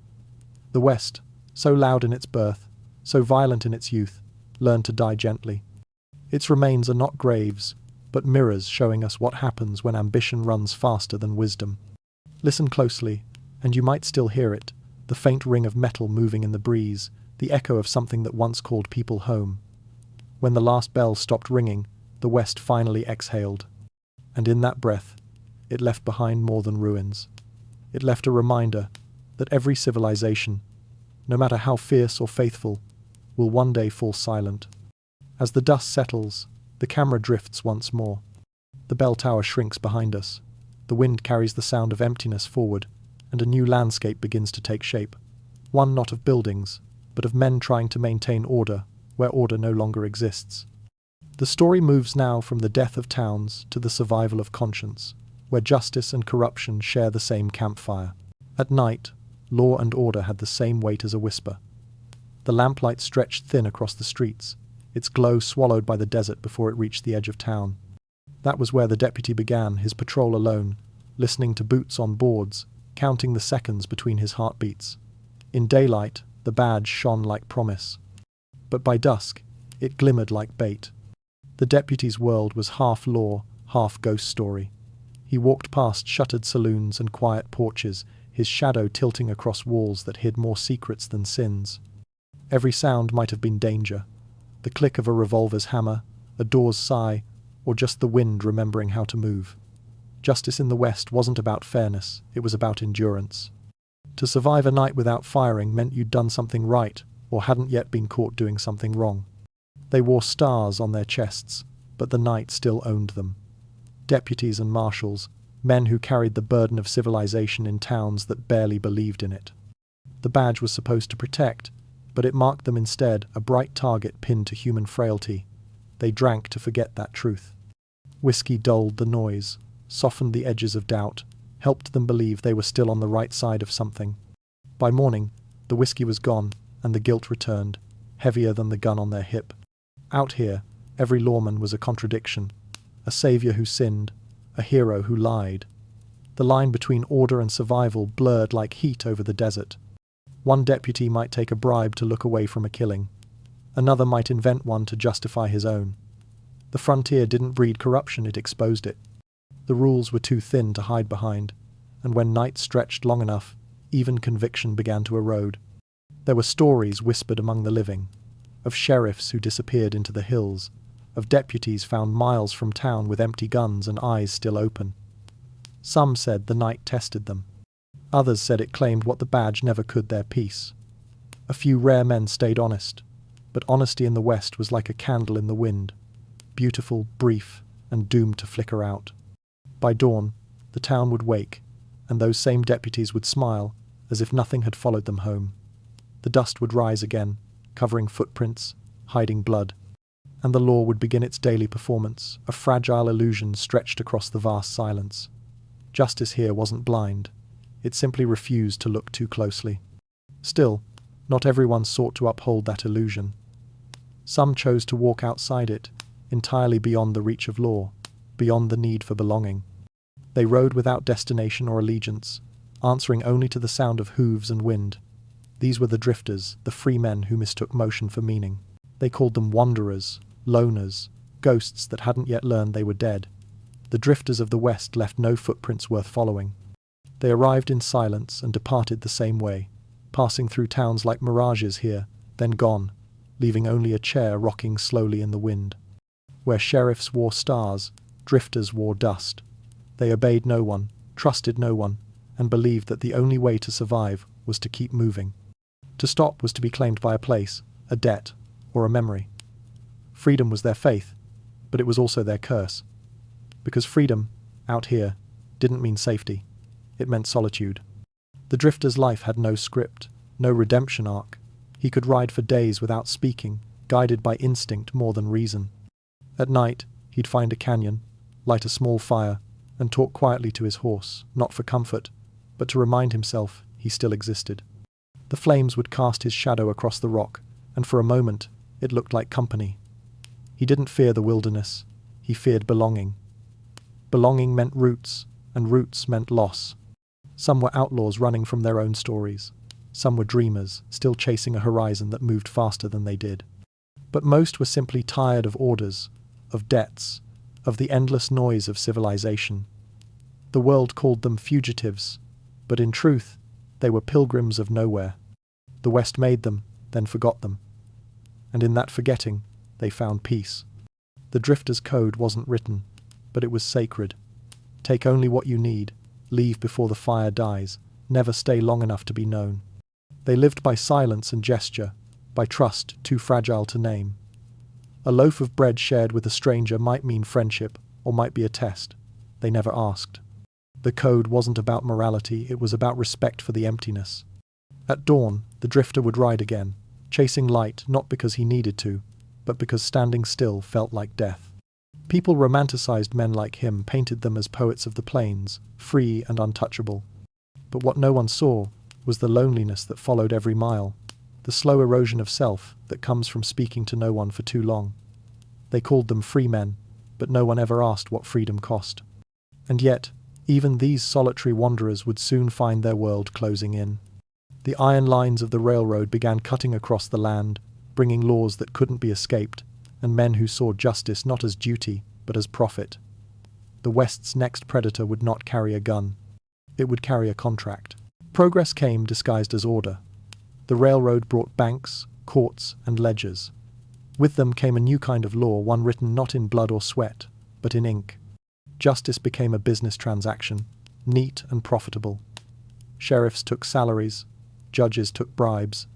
The West, so loud in its birth, so violent in its youth, learned to die gently. Its remains are not graves, but mirrors showing us what happens when ambition runs faster than wisdom. Listen closely, and you might still hear it, the faint ring of metal moving in the breeze, the echo of something that once called people home. When the last bell stopped ringing, the West finally exhaled. And in that breath, it left behind more than ruins. It left a reminder that every civilization, no matter how fierce or faithful, will one day fall silent. As the dust settles, the camera drifts once more. The bell tower shrinks behind us. The wind carries the sound of emptiness forward, and a new landscape begins to take shape. One not of buildings, but of men trying to maintain order where order no longer exists. The story moves now from the death of towns to the survival of conscience, where justice and corruption share the same campfire. At night, law and order had the same weight as a whisper. The lamplight stretched thin across the streets, its glow swallowed by the desert before it reached the edge of town. That was where the deputy began his patrol alone, listening to boots on boards, counting the seconds between his heartbeats. In daylight, the badge shone like promise. But by dusk, it glimmered like bait. The deputy's world was half law, half ghost story. He walked past shuttered saloons and quiet porches, his shadow tilting across walls that hid more secrets than sins. Every sound might have been danger. The click of a revolver's hammer, a door's sigh, or just the wind remembering how to move. Justice in the West wasn't about fairness, it was about endurance. To survive a night without firing meant you'd done something right, or hadn't yet been caught doing something wrong. They wore stars on their chests, but the night still owned them. Deputies and marshals, men who carried the burden of civilization in towns that barely believed in it. The badge was supposed to protect, but it marked them instead, a bright target pinned to human frailty. They drank to forget that truth. Whiskey dulled the noise, softened the edges of doubt, helped them believe they were still on the right side of something. By morning, the whiskey was gone, and the guilt returned, heavier than the gun on their hip. Out here, every lawman was a contradiction, a savior who sinned, a hero who lied. The line between order and survival blurred like heat over the desert. One deputy might take a bribe to look away from a killing. Another might invent one to justify his own. The frontier didn't breed corruption, it exposed it. The rules were too thin to hide behind, and when night stretched long enough, even conviction began to erode. There were stories whispered among the living, of sheriffs who disappeared into the hills, of deputies found miles from town with empty guns and eyes still open. Some said the night tested them. Others said it claimed what the badge never could, their peace. A few rare men stayed honest, but honesty in the West was like a candle in the wind, beautiful, brief, and doomed to flicker out. By dawn, the town would wake, and those same deputies would smile as if nothing had followed them home. The dust would rise again, covering footprints, hiding blood, and the law would begin its daily performance, a fragile illusion stretched across the vast silence. Justice here wasn't blind. It simply refused to look too closely. Still, not everyone sought to uphold that illusion. Some chose to walk outside it, entirely beyond the reach of law, beyond the need for belonging. They rode without destination or allegiance, answering only to the sound of hooves and wind. These were the drifters, the free men who mistook motion for meaning. They called them wanderers, loners, ghosts that hadn't yet learned they were dead. The drifters of the West left no footprints worth following. They arrived in silence and departed the same way, passing through towns like mirages here, then gone, leaving only a chair rocking slowly in the wind. Where sheriffs wore stars, drifters wore dust. They obeyed no one, trusted no one, and believed that the only way to survive was to keep moving. To stop was to be claimed by a place, a debt, or a memory. Freedom was their faith, but it was also their curse. Because freedom, out here, didn't mean safety. It meant solitude. The drifter's life had no script, no redemption arc. He could ride for days without speaking, guided by instinct more than reason. At night, he'd find a canyon, light a small fire, and talk quietly to his horse, not for comfort, but to remind himself he still existed. The flames would cast his shadow across the rock, and for a moment, it looked like company. He didn't fear the wilderness. He feared belonging. Belonging meant roots, and roots meant loss. Some were outlaws running from their own stories. Some were dreamers, still chasing a horizon that moved faster than they did. But most were simply tired of orders, of debts, of the endless noise of civilization. The world called them fugitives, but in truth, they were pilgrims of nowhere. The West made them, then forgot them. And in that forgetting, they found peace. The drifter's code wasn't written, but it was sacred. Take only what you need, leave before the fire dies, never stay long enough to be known. They lived by silence and gesture, by trust too fragile to name. A loaf of bread shared with a stranger might mean friendship, or might be a test. They never asked. The code wasn't about morality, it was about respect for the emptiness. At dawn, the drifter would ride again, chasing light not because he needed to, but because standing still felt like death. People romanticized men like him, painted them as poets of the plains, free and untouchable. But what no one saw was the loneliness that followed every mile, the slow erosion of self that comes from speaking to no one for too long. They called them free men, but no one ever asked what freedom cost. And yet, even these solitary wanderers would soon find their world closing in. The iron lines of the railroad began cutting across the land, bringing laws that couldn't be escaped, and men who saw justice not as duty, but as profit. The West's next predator would not carry a gun. It would carry a contract. Progress came disguised as order. The railroad brought banks, courts, and ledgers. With them came a new kind of law, one written not in blood or sweat, but in ink. Justice became a business transaction, neat and profitable. Sheriffs took salaries, judges took bribes,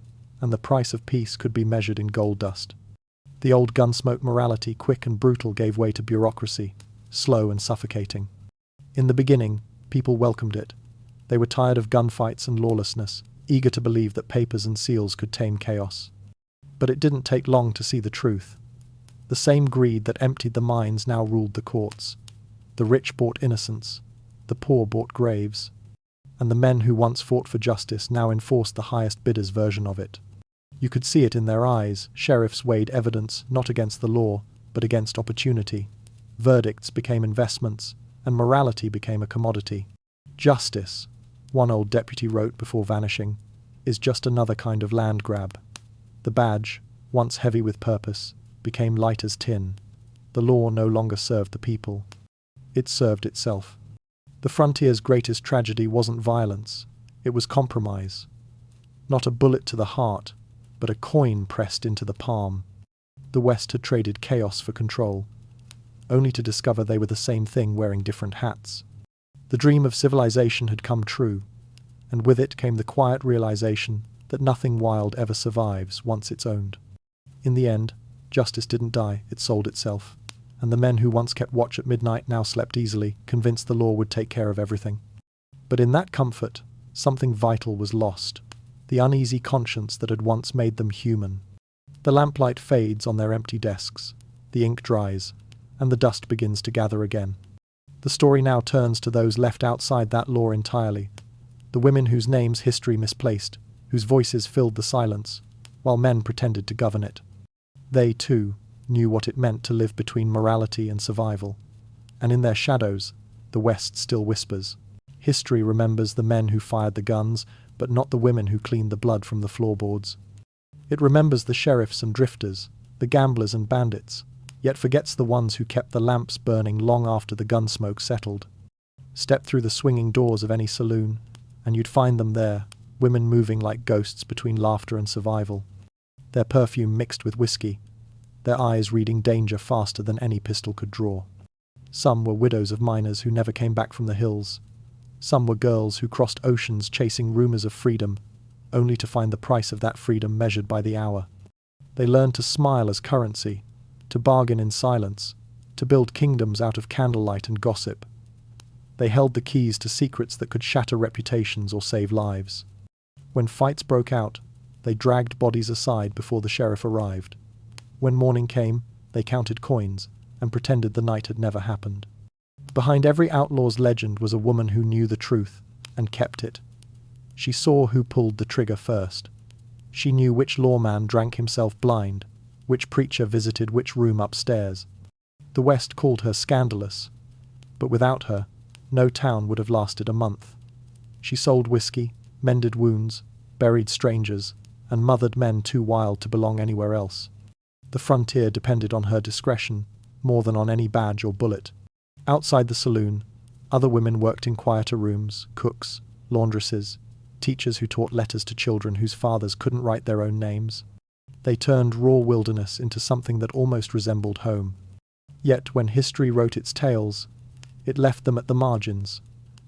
and the price of peace could be measured in gold dust. The old gunsmoke morality, quick and brutal, gave way to bureaucracy, slow and suffocating. In the beginning, people welcomed it. They were tired of gunfights and lawlessness, eager to believe that papers and seals could tame chaos. But it didn't take long to see the truth. The same greed that emptied the mines now ruled the courts. The rich bought innocence, the poor bought graves, and the men who once fought for justice now enforced the highest bidder's version of it. You could see it in their eyes. Sheriffs weighed evidence not against the law, but against opportunity. Verdicts became investments, and morality became a commodity. Justice, one old deputy wrote before vanishing, is just another kind of land grab. The badge, once heavy with purpose, became light as tin. The law no longer served the people. It served itself. The frontier's greatest tragedy wasn't violence, it was compromise. Not a bullet to the heart, but a coin pressed into the palm. The West had traded chaos for control, only to discover they were the same thing wearing different hats. The dream of civilization had come true, and with it came the quiet realization that nothing wild ever survives once it's owned. In the end, justice didn't die, it sold itself, and the men who once kept watch at midnight now slept easily, convinced the law would take care of everything. But in that comfort, something vital was lost, the uneasy conscience that had once made them human. The lamplight fades on their empty desks, the ink dries, and the dust begins to gather again. The story now turns to those left outside that law entirely, the women whose names history misplaced, whose voices filled the silence, while men pretended to govern it. They, too, knew what it meant to live between morality and survival, and in their shadows, the West still whispers. History remembers the men who fired the guns, but not the women who cleaned the blood from the floorboards. It remembers the sheriffs and drifters, the gamblers and bandits, yet forgets the ones who kept the lamps burning long after the gun smoke settled. Step through the swinging doors of any saloon, and you'd find them there, women moving like ghosts between laughter and survival, their perfume mixed with whiskey, their eyes reading danger faster than any pistol could draw. Some were widows of miners who never came back from the hills. Some were girls who crossed oceans chasing rumors of freedom, only to find the price of that freedom measured by the hour. They learned to smile as currency, to bargain in silence, to build kingdoms out of candlelight and gossip. They held the keys to secrets that could shatter reputations or save lives. When fights broke out, they dragged bodies aside before the sheriff arrived. When morning came, they counted coins and pretended the night had never happened. Behind every outlaw's legend was a woman who knew the truth and kept it. She saw who pulled the trigger first. She knew which lawman drank himself blind, which preacher visited which room upstairs. The West called her scandalous, but without her, no town would have lasted a month. She sold whiskey, mended wounds, buried strangers, and mothered men too wild to belong anywhere else. The frontier depended on her discretion, more than on any badge or bullet. Outside the saloon, other women worked in quieter rooms, cooks, laundresses, teachers who taught letters to children whose fathers couldn't write their own names. They turned raw wilderness into something that almost resembled home. Yet when history wrote its tales, it left them at the margins,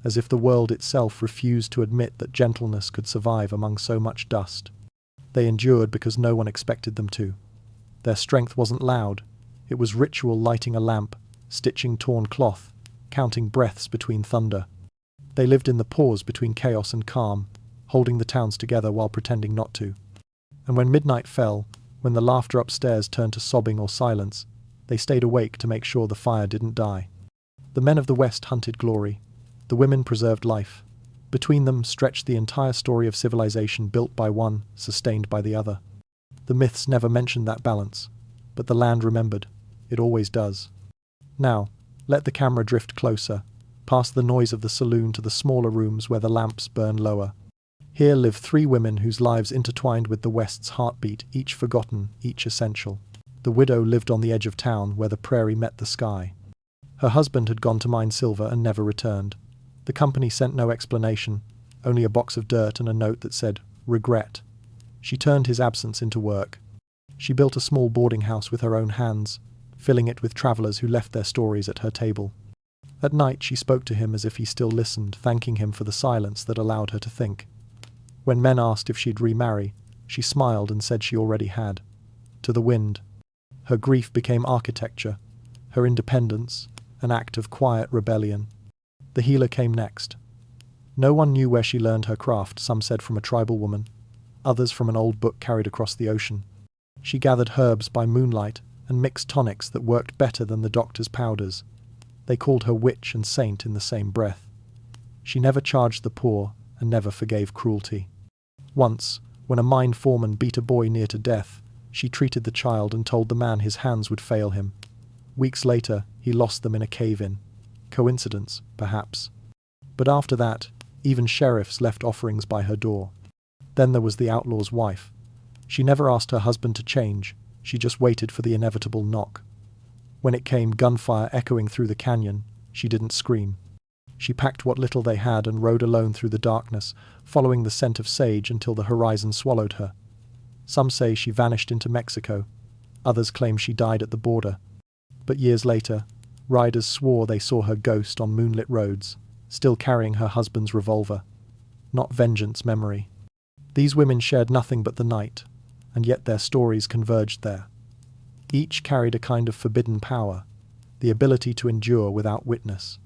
as if the world itself refused to admit that gentleness could survive among so much dust. They endured because no one expected them to. Their strength wasn't loud, it was ritual lighting a lamp, stitching torn cloth, counting breaths between thunder. They lived in the pause between chaos and calm, holding the towns together while pretending not to. And when midnight fell, when the laughter upstairs turned to sobbing or silence, they stayed awake to make sure the fire didn't die. The men of the West hunted glory. The women preserved life. Between them stretched the entire story of civilization built by one, sustained by the other. The myths never mentioned that balance, but the land remembered. It always does. Now, let the camera drift closer, past the noise of the saloon to the smaller rooms where the lamps burn lower. Here live three women whose lives intertwined with the West's heartbeat, each forgotten, each essential. The widow lived on the edge of town where the prairie met the sky. Her husband had gone to mine silver and never returned. The company sent no explanation, only a box of dirt and a note that said, "Regret." She turned his absence into work. She built a small boarding house with her own hands, filling it with travelers who left their stories at her table. At night she spoke to him as if he still listened, thanking him for the silence that allowed her to think. When men asked if she'd remarry, she smiled and said she already had. To the wind. Her grief became architecture, her independence, an act of quiet rebellion. The healer came next. No one knew where she learned her craft, some said from a tribal woman, others from an old book carried across the ocean. She gathered herbs by moonlight and mixed tonics that worked better than the doctor's powders. They called her witch and saint in the same breath. She never charged the poor and never forgave cruelty. Once, when a mine foreman beat a boy near to death, she treated the child and told the man his hands would fail him. Weeks later, he lost them in a cave-in. Coincidence, perhaps. But after that, even sheriffs left offerings by her door. Then there was the outlaw's wife. She never asked her husband to change, she just waited for the inevitable knock. When it came, gunfire echoing through the canyon, she didn't scream. She packed what little they had and rode alone through the darkness, following the scent of sage until the horizon swallowed her. Some say she vanished into Mexico. Others claim she died at the border. But years later, riders swore they saw her ghost on moonlit roads, still carrying her husband's revolver. Not vengeance, memory. These women shared nothing but the night, and yet their stories converged there. Each carried a kind of forbidden power, the ability to endure without witness.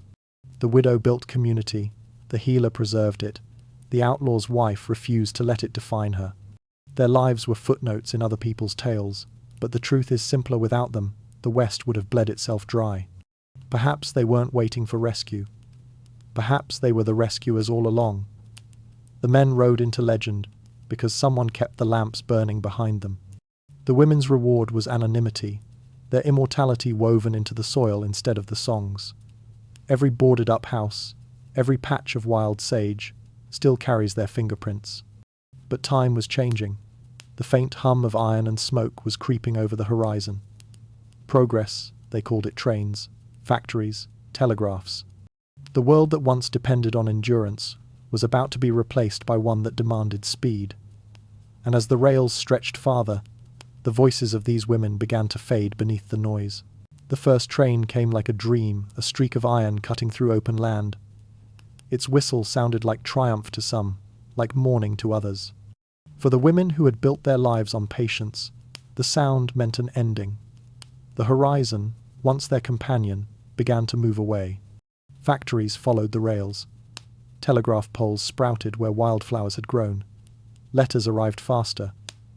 The widow built community, the healer preserved it, the outlaw's wife refused to let it define her. Their lives were footnotes in other people's tales, but the truth is simpler without them. The West would have bled itself dry. Perhaps they weren't waiting for rescue. Perhaps they were the rescuers all along. The men rode into legend because someone kept the lamps burning behind them. The women's reward was anonymity, their immortality woven into the soil instead of the songs. Every boarded-up house, every patch of wild sage, still carries their fingerprints. But time was changing. The faint hum of iron and smoke was creeping over the horizon. Progress, they called it trains, factories, telegraphs. The world that once depended on endurance was about to be replaced by one that demanded speed. And as the rails stretched farther, the voices of these women began to fade beneath the noise. The first train came like a dream, a streak of iron cutting through open land. Its whistle sounded like triumph to some, like mourning to others. For the women who had built their lives on patience, the sound meant an ending. The horizon, once their companion, began to move away. Factories followed the rails. Telegraph poles sprouted where wildflowers had grown. Letters arrived faster,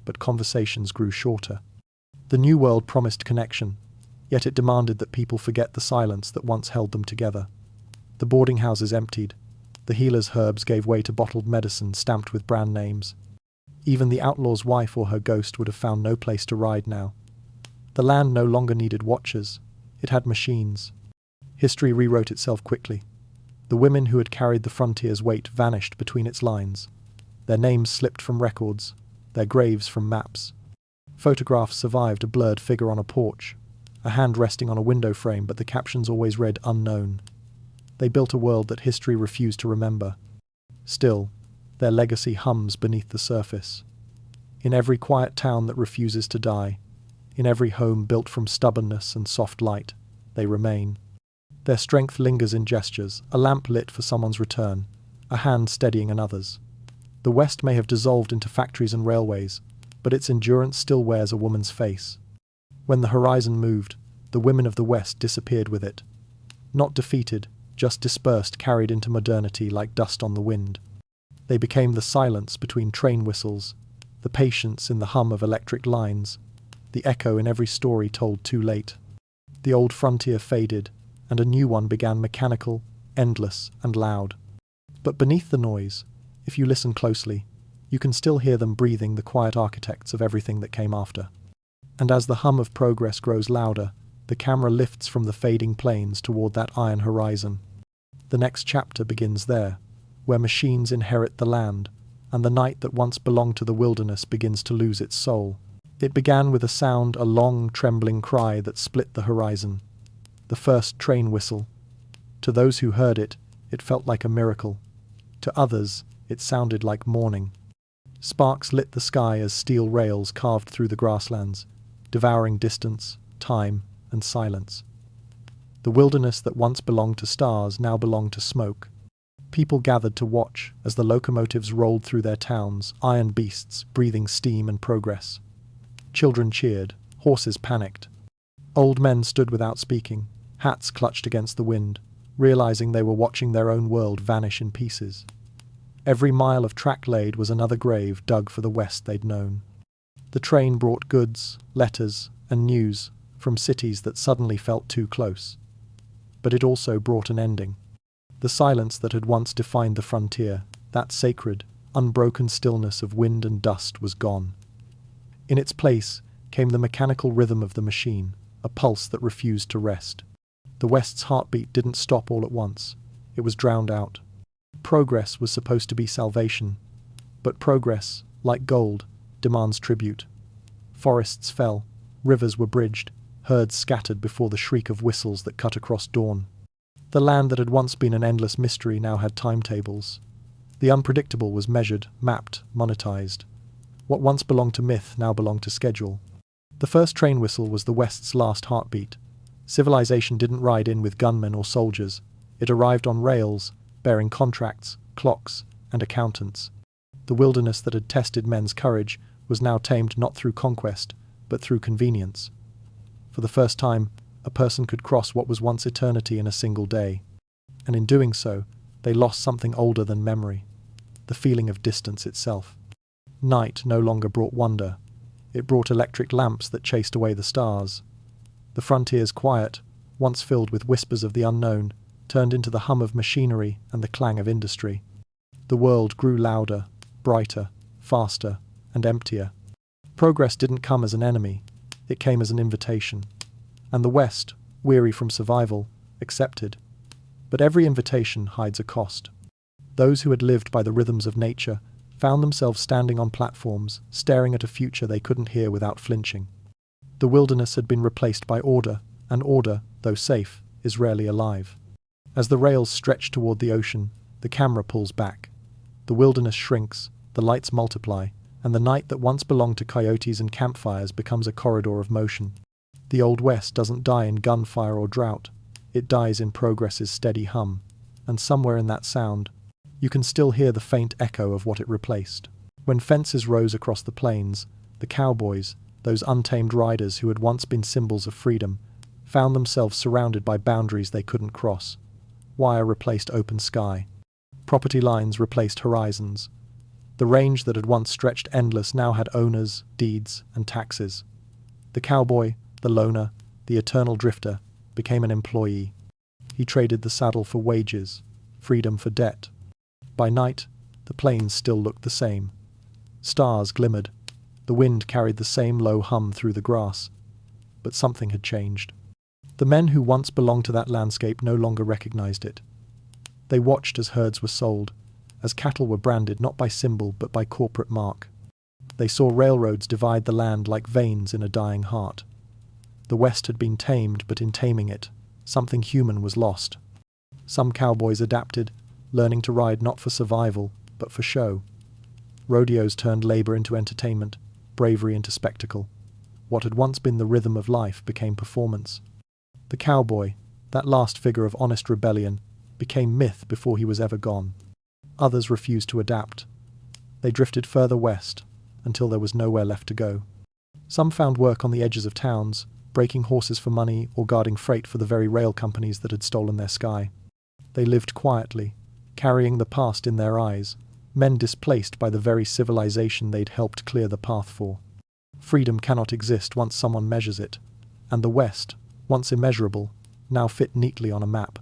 but conversations grew shorter. The new world promised connection, yet it demanded that people forget the silence that once held them together. The boarding houses emptied. The healer's herbs gave way to bottled medicine stamped with brand names. Even the outlaw's wife or her ghost would have found no place to ride now. The land no longer needed watchers. It had machines. History rewrote itself quickly. The women who had carried the frontier's weight vanished between its lines. Their names slipped from records, their graves from maps. Photographs survived a blurred figure on a porch, a hand resting on a window frame, but the captions always read unknown. They built a world that history refused to remember. Still, their legacy hums beneath the surface. In every quiet town that refuses to die, in every home built from stubbornness and soft light, they remain. Their strength lingers in gestures, a lamp lit for someone's return, a hand steadying another's. The West may have dissolved into factories and railways, but its endurance still wears a woman's face. When the horizon moved, the women of the West disappeared with it. Not defeated, just dispersed, carried into modernity like dust on the wind. They became the silence between train whistles, the patience in the hum of electric lines, the echo in every story told too late. The old frontier faded, and a new one began, mechanical, endless, and loud. But beneath the noise, if you listen closely, you can still hear them breathing, the quiet architects of everything that came after. And as the hum of progress grows louder, the camera lifts from the fading plains toward that iron horizon. The next chapter begins there, where machines inherit the land, and the night that once belonged to the wilderness begins to lose its soul. It began with a sound, a long, trembling cry that split the horizon. The first train whistle. To those who heard it, it felt like a miracle. To others, it sounded like mourning. Sparks lit the sky as steel rails carved through the grasslands, devouring distance, time, and silence. The wilderness that once belonged to stars now belonged to smoke. People gathered to watch as the locomotives rolled through their towns, iron beasts breathing steam and progress. Children cheered, horses panicked. Old men stood without speaking, hats clutched against the wind, realizing they were watching their own world vanish in pieces. Every mile of track laid was another grave dug for the West they'd known. The train brought goods, letters, and news from cities that suddenly felt too close. But it also brought an ending. The silence that had once defined the frontier, that sacred, unbroken stillness of wind and dust, was gone. In its place came the mechanical rhythm of the machine, a pulse that refused to rest. The West's heartbeat didn't stop all at once. It was drowned out. Progress was supposed to be salvation, but progress, like gold, demands tribute. Forests fell, rivers were bridged, herds scattered before the shriek of whistles that cut across dawn. The land that had once been an endless mystery now had timetables. The unpredictable was measured, mapped, monetized. What once belonged to myth now belonged to schedule. The first train whistle was the West's last heartbeat. Civilization didn't ride in with gunmen or soldiers. It arrived on rails, bearing contracts, clocks, and accountants. The wilderness that had tested men's courage was now tamed not through conquest, but through convenience. For the first time, a person could cross what was once eternity in a single day. And in doing so, they lost something older than memory, the feeling of distance itself. Night no longer brought wonder. It brought electric lamps that chased away the stars. The frontier's quiet, once filled with whispers of the unknown, turned into the hum of machinery and the clang of industry. The world grew louder, brighter, faster, and emptier. Progress didn't come as an enemy, it came as an invitation. And the West, weary from survival, accepted. But every invitation hides a cost. Those who had lived by the rhythms of nature found themselves standing on platforms, staring at a future they couldn't hear without flinching. The wilderness had been replaced by order, and order, though safe, is rarely alive. As the rails stretch toward the ocean, the camera pulls back. The wilderness shrinks, the lights multiply, and the night that once belonged to coyotes and campfires becomes a corridor of motion. The Old West doesn't die in gunfire or drought. It dies in progress's steady hum, and somewhere in that sound, you can still hear the faint echo of what it replaced. When fences rose across the plains, the cowboys, those untamed riders who had once been symbols of freedom, found themselves surrounded by boundaries they couldn't cross. Wire replaced open sky. Property lines replaced horizons. The range that had once stretched endless now had owners, deeds, and taxes. The cowboy, the loner, the eternal drifter, became an employee. He traded the saddle for wages, freedom for debt. By night, the plains still looked the same. Stars glimmered. The wind carried the same low hum through the grass. But something had changed. The men who once belonged to that landscape no longer recognized it. They watched as herds were sold, as cattle were branded not by symbol but by corporate mark. They saw railroads divide the land like veins in a dying heart. The West had been tamed, but in taming it, something human was lost. Some cowboys adapted, learning to ride not for survival, but for show. Rodeos turned labor into entertainment, bravery into spectacle. What had once been the rhythm of life became performance. The cowboy, that last figure of honest rebellion, became myth before he was ever gone. Others refused to adapt. They drifted further west, until there was nowhere left to go. Some found work on the edges of towns, breaking horses for money or guarding freight for the very rail companies that had stolen their sky. They lived quietly, carrying the past in their eyes, men displaced by the very civilization they'd helped clear the path for. Freedom cannot exist once someone measures it, and the West, once immeasurable, now fit neatly on a map.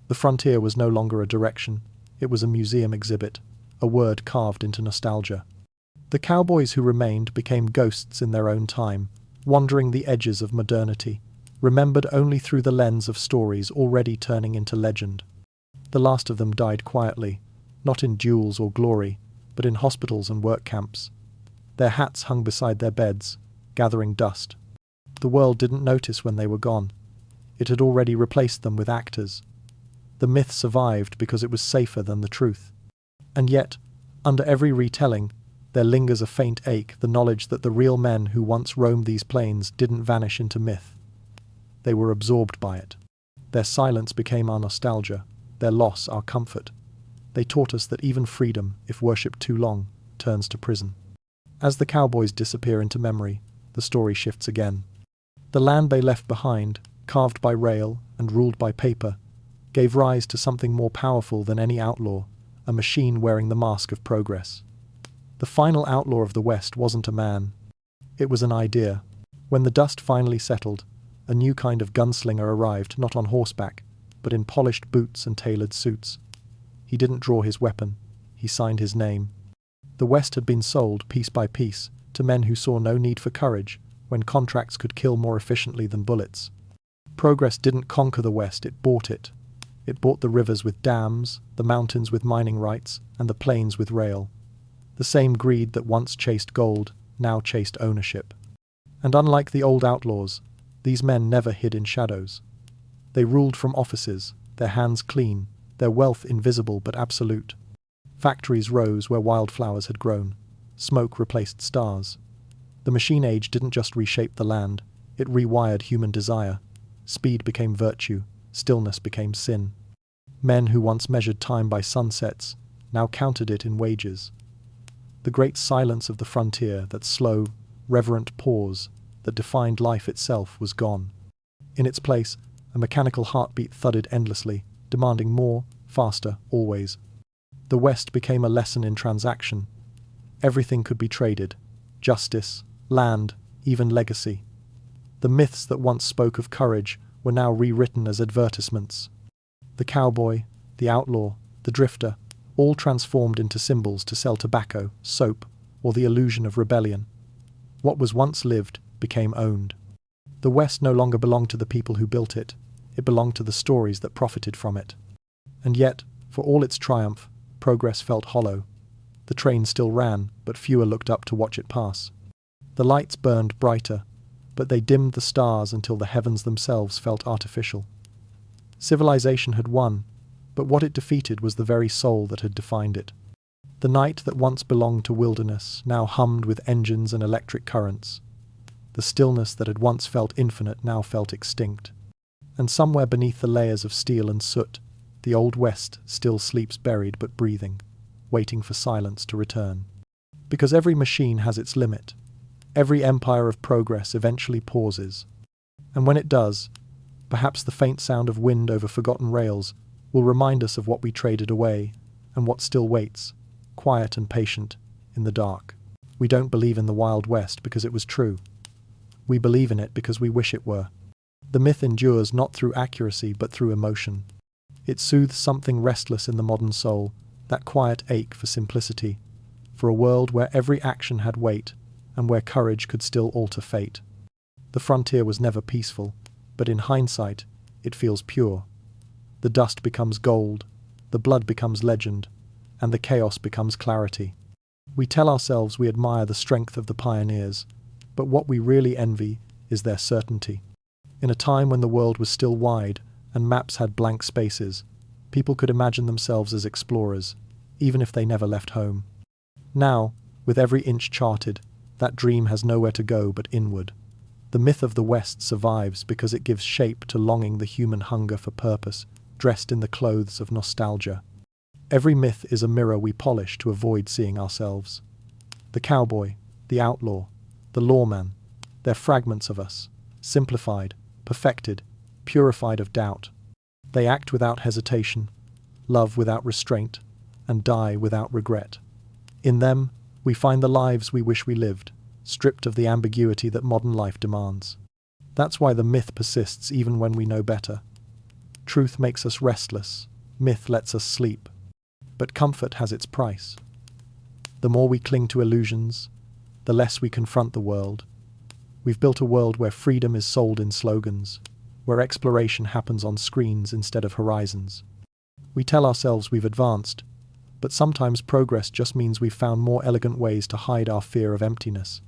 The frontier was no longer a direction, it was a museum exhibit, a word carved into nostalgia. The cowboys who remained became ghosts in their own time, wandering the edges of modernity, remembered only through the lens of stories already turning into legend. The last of them died quietly, not in duels or glory, but in hospitals and work camps. Their hats hung beside their beds, gathering dust. The world didn't notice when they were gone. It had already replaced them with actors. The myth survived because it was safer than the truth. And yet, under every retelling, there lingers a faint ache, the knowledge that the real men who once roamed these plains didn't vanish into myth. They were absorbed by it. Their silence became our nostalgia, their loss our comfort. They taught us that even freedom, if worshipped too long, turns to prison. As the cowboys disappear into memory, the story shifts again. The land they left behind, carved by rail and ruled by paper, gave rise to something more powerful than any outlaw, a machine wearing the mask of progress. The final outlaw of the West wasn't a man. It was an idea. When the dust finally settled, a new kind of gunslinger arrived, not on horseback, but in polished boots and tailored suits. He didn't draw his weapon. He signed his name. The West had been sold, piece by piece, to men who saw no need for courage, when contracts could kill more efficiently than bullets. Progress didn't conquer the West, it bought it. It bought the rivers with dams, the mountains with mining rights, and the plains with rail. The same greed that once chased gold now chased ownership. And unlike the old outlaws, these men never hid in shadows. They ruled from offices, their hands clean, their wealth invisible but absolute. Factories rose where wildflowers had grown. Smoke replaced stars. The machine age didn't just reshape the land, it rewired human desire. Speed became virtue, stillness became sin. Men who once measured time by sunsets now counted it in wages. The great silence of the frontier, that slow, reverent pause that defined life itself, was gone. In its place, a mechanical heartbeat thudded endlessly, demanding more, faster, always. The West became a lesson in transaction. Everything could be traded: justice, land, even legacy. The myths that once spoke of courage were now rewritten as advertisements. The cowboy, the outlaw, the drifter, all transformed into symbols to sell tobacco, soap, or the illusion of rebellion. What was once lived became owned. The West no longer belonged to the people who built it. It belonged to the stories that profited from it. And yet, for all its triumph, progress felt hollow. The train still ran, but fewer looked up to watch it pass. The lights burned brighter, but they dimmed the stars until the heavens themselves felt artificial. Civilization had won, but what it defeated was the very soul that had defined it. The night that once belonged to wilderness now hummed with engines and electric currents. The stillness that had once felt infinite now felt extinct. And somewhere beneath the layers of steel and soot, the Old West still sleeps buried but breathing, waiting for silence to return. Because every machine has its limit. Every empire of progress eventually pauses. And when it does, perhaps the faint sound of wind over forgotten rails will remind us of what we traded away and what still waits, quiet and patient, in the dark. We don't believe in the Wild West because it was true. We believe in it because we wish it were. The myth endures not through accuracy but through emotion. It soothes something restless in the modern soul, that quiet ache for simplicity, for a world where every action had weight and where courage could still alter fate. The frontier was never peaceful, but in hindsight, it feels pure. The dust becomes gold, the blood becomes legend, and the chaos becomes clarity. We tell ourselves we admire the strength of the pioneers, but what we really envy is their certainty. In a time when the world was still wide and maps had blank spaces, people could imagine themselves as explorers, even if they never left home. Now, with every inch charted, that dream has nowhere to go but inward. The myth of the West survives because it gives shape to longing, the human hunger for purpose, dressed in the clothes of nostalgia. Every myth is a mirror we polish to avoid seeing ourselves. The cowboy, the outlaw, the lawman, they're fragments of us, simplified, perfected, purified of doubt. They act without hesitation, love without restraint, and die without regret. In them, we find the lives we wish we lived, stripped of the ambiguity that modern life demands. That's why the myth persists even when we know better. Truth makes us restless, myth lets us sleep, but comfort has its price. The more we cling to illusions, the less we confront the world. We've built a world where freedom is sold in slogans, where exploration happens on screens instead of horizons. We tell ourselves we've advanced, but sometimes progress just means we've found more elegant ways to hide our fear of emptiness.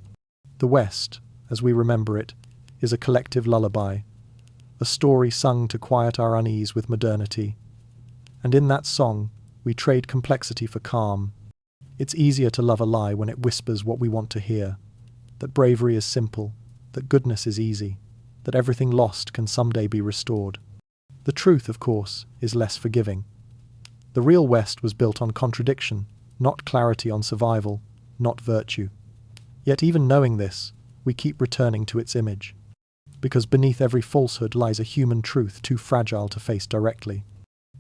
The West, as we remember it, is a collective lullaby, a story sung to quiet our unease with modernity. And in that song, we trade complexity for calm. It's easier to love a lie when it whispers what we want to hear, that bravery is simple, that goodness is easy, that everything lost can someday be restored. The truth, of course, is less forgiving. The real West was built on contradiction, not clarity, on survival, not virtue. Yet even knowing this, we keep returning to its image. Because beneath every falsehood lies a human truth too fragile to face directly.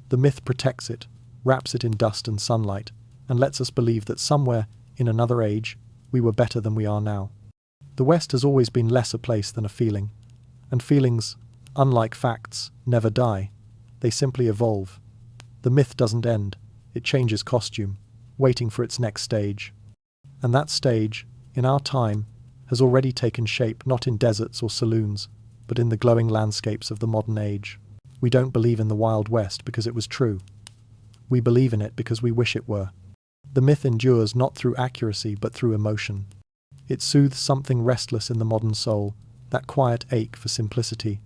The myth protects it, wraps it in dust and sunlight, and lets us believe that somewhere, in another age, we were better than we are now. The West has always been less a place than a feeling, and feelings, unlike facts, never die. They simply evolve. The myth doesn't end, it changes costume, waiting for its next stage. And that stage, in our time, has already taken shape not in deserts or saloons, but in the glowing landscapes of the modern age. We don't believe in the Wild West because it was true. We believe in it because we wish it were. The myth endures not through accuracy but through emotion. It soothes something restless in the modern soul, that quiet ache for simplicity,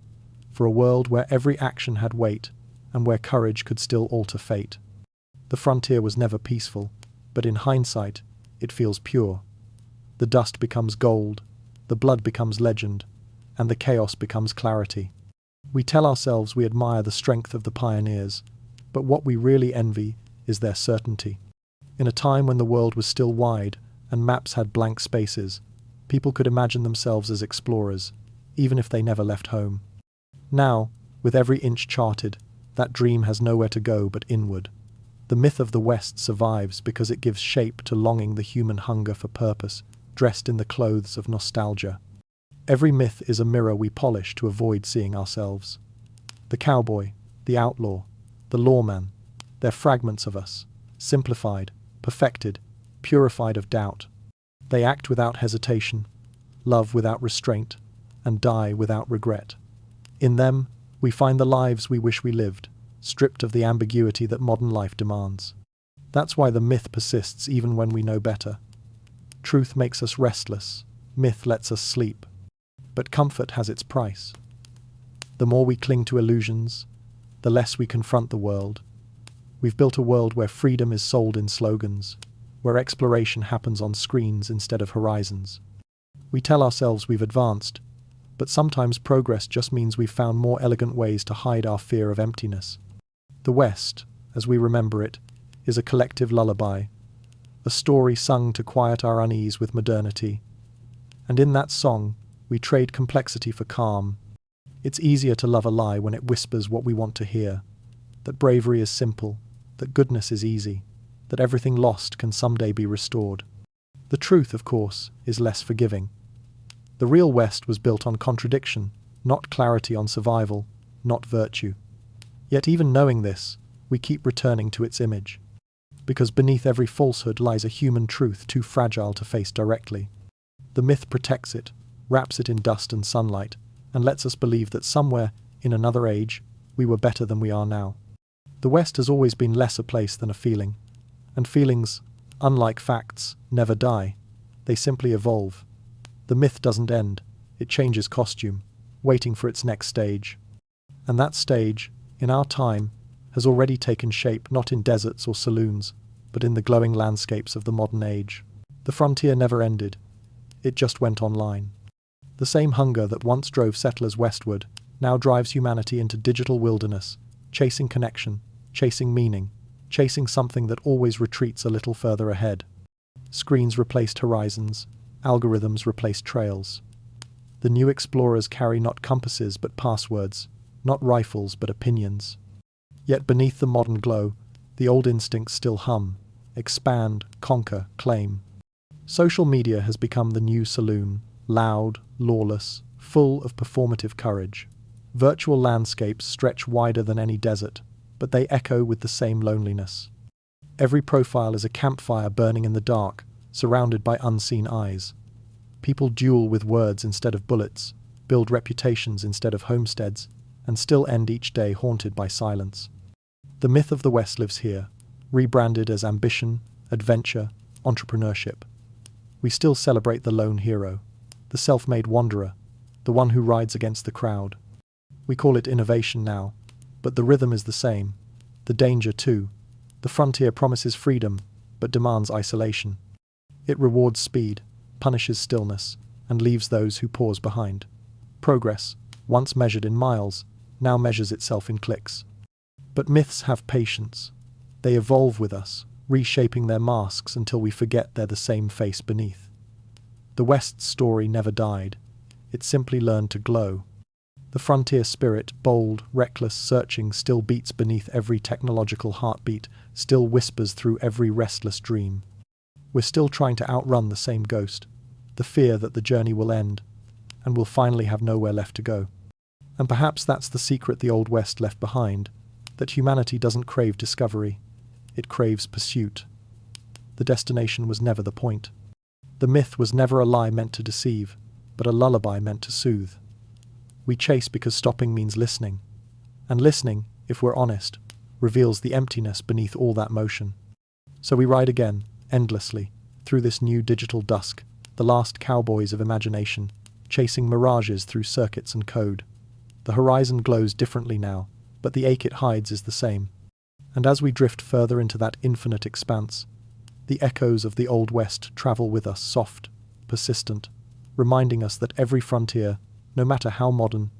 for a world where every action had weight and where courage could still alter fate. The frontier was never peaceful, but in hindsight, it feels pure. The dust becomes gold, the blood becomes legend, and the chaos becomes clarity. We tell ourselves we admire the strength of the pioneers, But what we really envy is their certainty. In a time when the world was still wide and maps had blank spaces, people could imagine themselves as explorers, even if they never left home. Now, with every inch charted, that dream has nowhere to go but inward. The myth of the West survives because it gives shape to longing, the human hunger for purpose, dressed in the clothes of nostalgia. Every myth is a mirror we polish to avoid seeing ourselves. The cowboy, the outlaw, the lawman, they're fragments of us, simplified, perfected, purified of doubt. They act without hesitation, love without restraint, and die without regret. In them, we find the lives we wish we lived, stripped of the ambiguity that modern life demands. That's why the myth persists even when we know better. Truth makes us restless, myth lets us sleep. But comfort has its price. The more we cling to illusions, the less we confront the world. We've built a world where freedom is sold in slogans, where exploration happens on screens instead of horizons. We tell ourselves we've advanced, but sometimes progress just means we've found more elegant ways to hide our fear of emptiness. The West, as we remember it, is a collective lullaby, a story sung to quiet our unease with modernity. And in that song, we trade complexity for calm. It's easier to love a lie when it whispers what we want to hear, that bravery is simple, that goodness is easy, that everything lost can someday be restored. The truth, of course, is less forgiving. The real West was built on contradiction, not clarity, on survival, not virtue. Yet even knowing this, we keep returning to its image. Because beneath every falsehood lies a human truth too fragile to face directly. The myth protects it, wraps it in dust and sunlight, and lets us believe that somewhere, in another age, we were better than we are now. The West has always been less a place than a feeling, and feelings, unlike facts, never die. They simply evolve. The myth doesn't end, it changes costume, waiting for its next stage. And that stage, in our time, has already taken shape not in deserts or saloons, but in the glowing landscapes of the modern age. The frontier never ended, it just went online. The same hunger that once drove settlers westward now drives humanity into digital wilderness, chasing connection, chasing meaning, chasing something that always retreats a little further ahead. Screens replaced horizons, algorithms replaced trails. The new explorers carry not compasses but passwords, not rifles but opinions. Yet beneath the modern glow, the old instincts still hum, expand, conquer, claim. Social media has become the new saloon, loud, lawless, full of performative courage. Virtual landscapes stretch wider than any desert, but they echo with the same loneliness. Every profile is a campfire burning in the dark, surrounded by unseen eyes. People duel with words instead of bullets, build reputations instead of homesteads, and still end each day haunted by silence. The myth of the West lives here, rebranded as ambition, adventure, entrepreneurship. We still celebrate the lone hero, the self-made wanderer, the one who rides against the crowd. We call it innovation now, but the rhythm is the same, the danger too. The frontier promises freedom, but demands isolation. It rewards speed, punishes stillness, and leaves those who pause behind. Progress, once measured in miles, now measures itself in clicks. But myths have patience. They evolve with us, reshaping their masks until we forget they're the same face beneath. The West's story never died. It simply learned to glow. The frontier spirit, bold, reckless, searching, still beats beneath every technological heartbeat, still whispers through every restless dream. We're still trying to outrun the same ghost, the fear that the journey will end, and we'll finally have nowhere left to go. And perhaps that's the secret the Old West left behind, that humanity doesn't crave discovery, it craves pursuit. The destination was never the point. The myth was never a lie meant to deceive, but a lullaby meant to soothe. We chase because stopping means listening, and listening, if we're honest, reveals the emptiness beneath all that motion. So we ride again, endlessly, through this new digital dusk, the last cowboys of imagination, chasing mirages through circuits and code. The horizon glows differently now, but the ache it hides is the same. And as we drift further into that infinite expanse, the echoes of the Old West travel with us, soft, persistent, reminding us that every frontier, no matter how modern,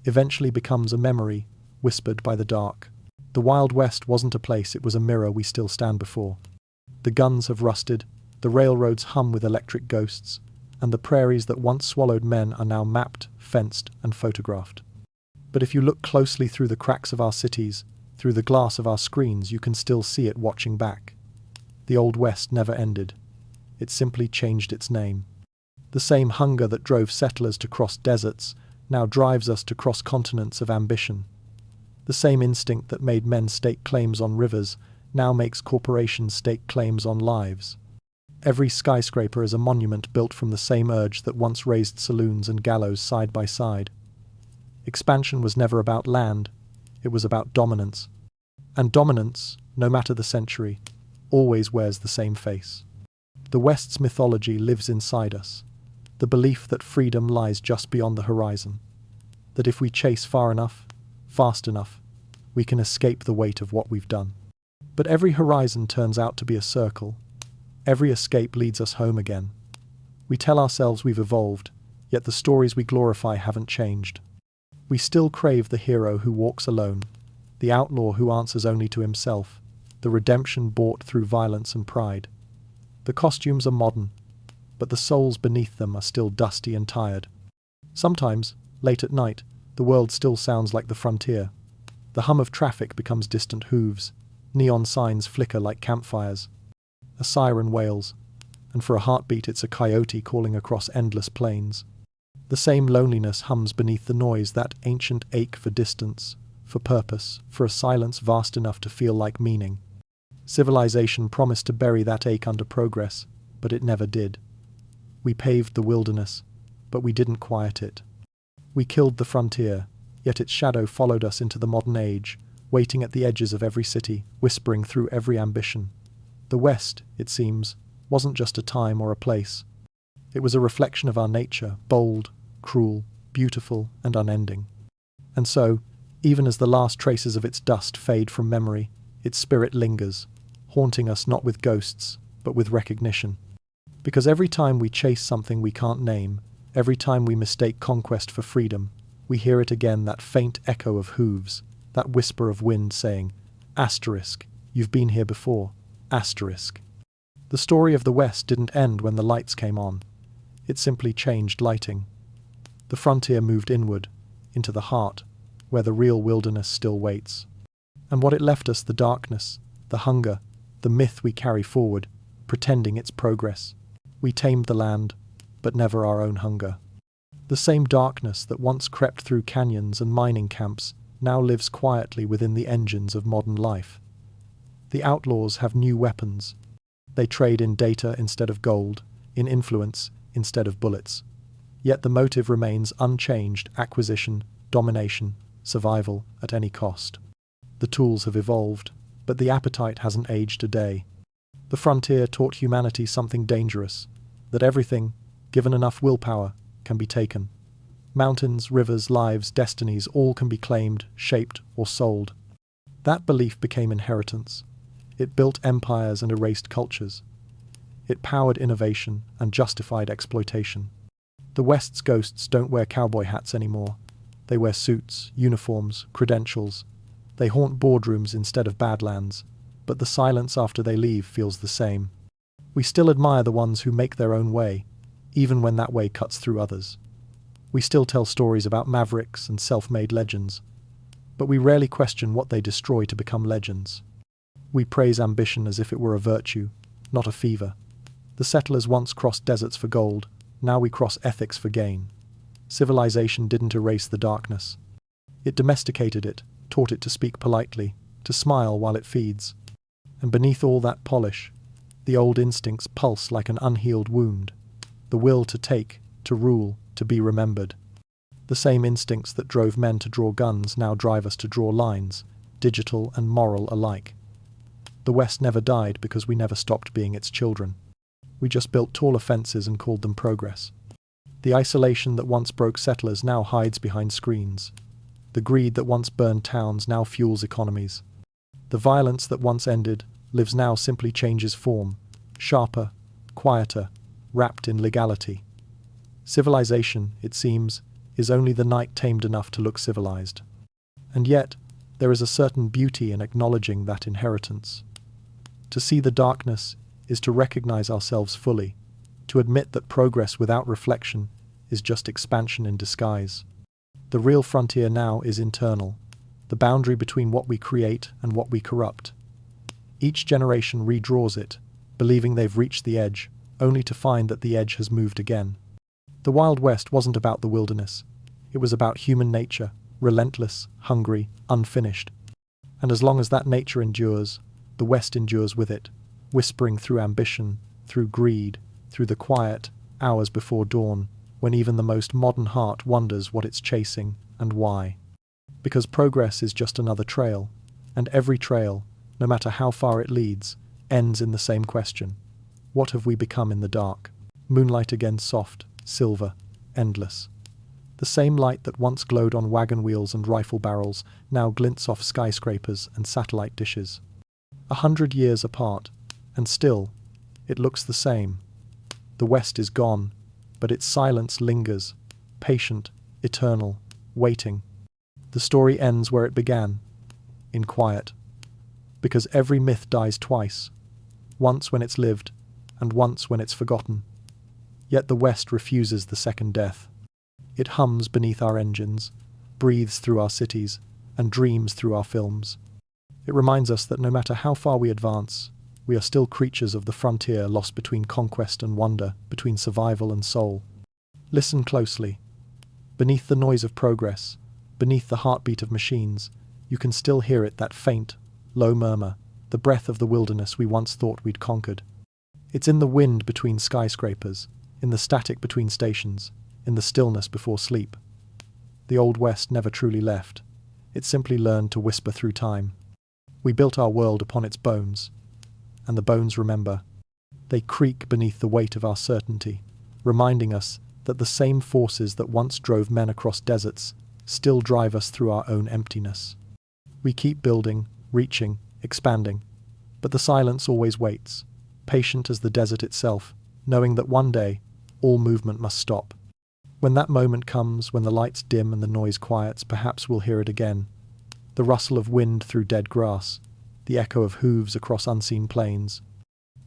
eventually becomes a memory whispered by the dark. The Wild West wasn't a place, it was a mirror we still stand before. The guns have rusted, the railroads hum with electric ghosts, and the prairies that once swallowed men are now mapped, fenced, and photographed. But if you look closely through the cracks of our cities, through the glass of our screens, you can still see it watching back. The Old West never ended. It simply changed its name. The same hunger that drove settlers to cross deserts now drives us to cross continents of ambition. The same instinct that made men stake claims on rivers now makes corporations stake claims on lives. Every skyscraper is a monument built from the same urge that once raised saloons and gallows side by side. Expansion was never about land, it was about dominance. And dominance, no matter the century, always wears the same face. The West's mythology lives inside us, the belief that freedom lies just beyond the horizon, that if we chase far enough, fast enough, we can escape the weight of what we've done. But every horizon turns out to be a circle. Every escape leads us home again. We tell ourselves we've evolved, yet the stories we glorify haven't changed. We still crave the hero who walks alone, the outlaw who answers only to himself, the redemption bought through violence and pride. The costumes are modern, but the souls beneath them are still dusty and tired. Sometimes, late at night, the world still sounds like the frontier. The hum of traffic becomes distant hooves, neon signs flicker like campfires. A siren wails, and for a heartbeat it's a coyote calling across endless plains. The same loneliness hums beneath the noise, that ancient ache for distance, for purpose, for a silence vast enough to feel like meaning. Civilization promised to bury that ache under progress, but it never did. We paved the wilderness, but we didn't quiet it. We killed the frontier, yet its shadow followed us into the modern age, waiting at the edges of every city, whispering through every ambition. The West, it seems, wasn't just a time or a place. It was a reflection of our nature, bold, cruel, beautiful, and unending. And so, even as the last traces of its dust fade from memory, its spirit lingers, haunting us not with ghosts, but with recognition. Because every time we chase something we can't name, every time we mistake conquest for freedom, we hear it again, that faint echo of hooves, that whisper of wind saying, "Asterisk, you've been here before, asterisk." The story of the West didn't end when the lights came on. It simply changed lighting. The frontier moved inward, into the heart, where the real wilderness still waits. And what it left us, the darkness, the hunger, the myth we carry forward, pretending it's progress. We tamed the land, but never our own hunger. The same darkness that once crept through canyons and mining camps now lives quietly within the engines of modern life. The outlaws have new weapons. They trade in data instead of gold, in influence instead of bullets. Yet the motive remains unchanged: acquisition, domination, survival at any cost. The tools have evolved, but the appetite hasn't aged a day. The frontier taught humanity something dangerous, that everything, given enough willpower, can be taken. Mountains, rivers, lives, destinies, all can be claimed, shaped, or sold. That belief became inheritance. It built empires and erased cultures. It powered innovation and justified exploitation. The West's ghosts don't wear cowboy hats anymore. They wear suits, uniforms, credentials. They haunt boardrooms instead of badlands, but the silence after they leave feels the same. We still admire the ones who make their own way, even when that way cuts through others. We still tell stories about mavericks and self-made legends, but we rarely question what they destroy to become legends. We praise ambition as if it were a virtue, not a fever. The settlers once crossed deserts for gold, now we cross ethics for gain. Civilization didn't erase the darkness. It domesticated it, taught it to speak politely, to smile while it feeds. And beneath all that polish, the old instincts pulse like an unhealed wound. The will to take, to rule, to be remembered. The same instincts that drove men to draw guns now drive us to draw lines, digital and moral alike. The West never died because we never stopped being its children. We just built taller fences and called them progress. The isolation that once broke settlers now hides behind screens. The greed that once burned towns now fuels economies. The violence that once ended lives now, simply changes form, sharper, quieter, wrapped in legality. Civilization, it seems, is only the night tamed enough to look civilized. And yet, There is a certain beauty in acknowledging that inheritance. To see the darkness is to recognize ourselves fully, to admit that progress without reflection is just expansion in disguise. The real frontier now is internal, the boundary between what we create and what we corrupt. Each generation redraws it, believing they've reached the edge, only to find that the edge has moved again. The Wild West wasn't about the wilderness. It was about human nature, relentless, hungry, unfinished. And as long as that nature endures, the West endures with it, whispering through ambition, through greed, through the quiet hours before dawn, when even the most modern heart wonders what it's chasing and why. Because progress is just another trail, and every trail, no matter how far it leads, ends in the same question. What have we become in the dark? Moonlight again, soft, silver, endless. The same light that once glowed on wagon wheels and rifle barrels now glints off skyscrapers and satellite dishes. 100 years apart, and still, it looks the same. The West is gone, but its silence lingers, patient, eternal, waiting. The story ends where it began, in quiet. Because every myth dies twice, once when it's lived, and once when it's forgotten. Yet the West refuses the second death. It hums beneath our engines, breathes through our cities, and dreams through our films. It reminds us that no matter how far we advance, we are still creatures of the frontier, lost between conquest and wonder, between survival and soul. Listen closely. Beneath the noise of progress, beneath the heartbeat of machines, you can still hear it, that faint, low murmur, the breath of the wilderness we once thought we'd conquered. It's in the wind between skyscrapers, in the static between stations, in the stillness before sleep. The Old West never truly left. It simply learned to whisper through time. We built our world upon its bones, and the bones remember. They creak beneath the weight of our certainty, reminding us that the same forces that once drove men across deserts still drive us through our own emptiness. We keep building, reaching, expanding, but the silence always waits, patient as the desert itself, knowing that one day all movement must stop. When that moment comes, when the lights dim and the noise quiets, perhaps we'll hear it again. The rustle of wind through dead grass, the echo of hooves across unseen plains,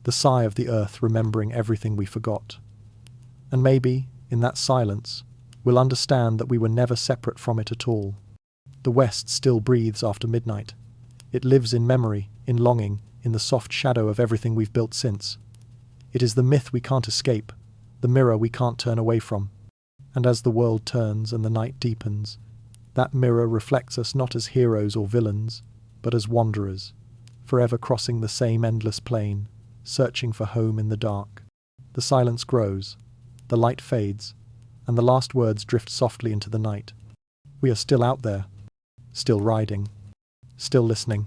the sigh of the earth remembering everything we forgot. And maybe, in that silence, we'll understand that we were never separate from it at all. The West still breathes after midnight. It lives in memory, in longing, in the soft shadow of everything we've built since. It is the myth we can't escape, the mirror we can't turn away from. And as the world turns and the night deepens, that mirror reflects us not as heroes or villains, but as wanderers, forever crossing the same endless plain, searching for home in the dark. The silence grows, the light fades, and the last words drift softly into the night. We are still out there, still riding, still listening.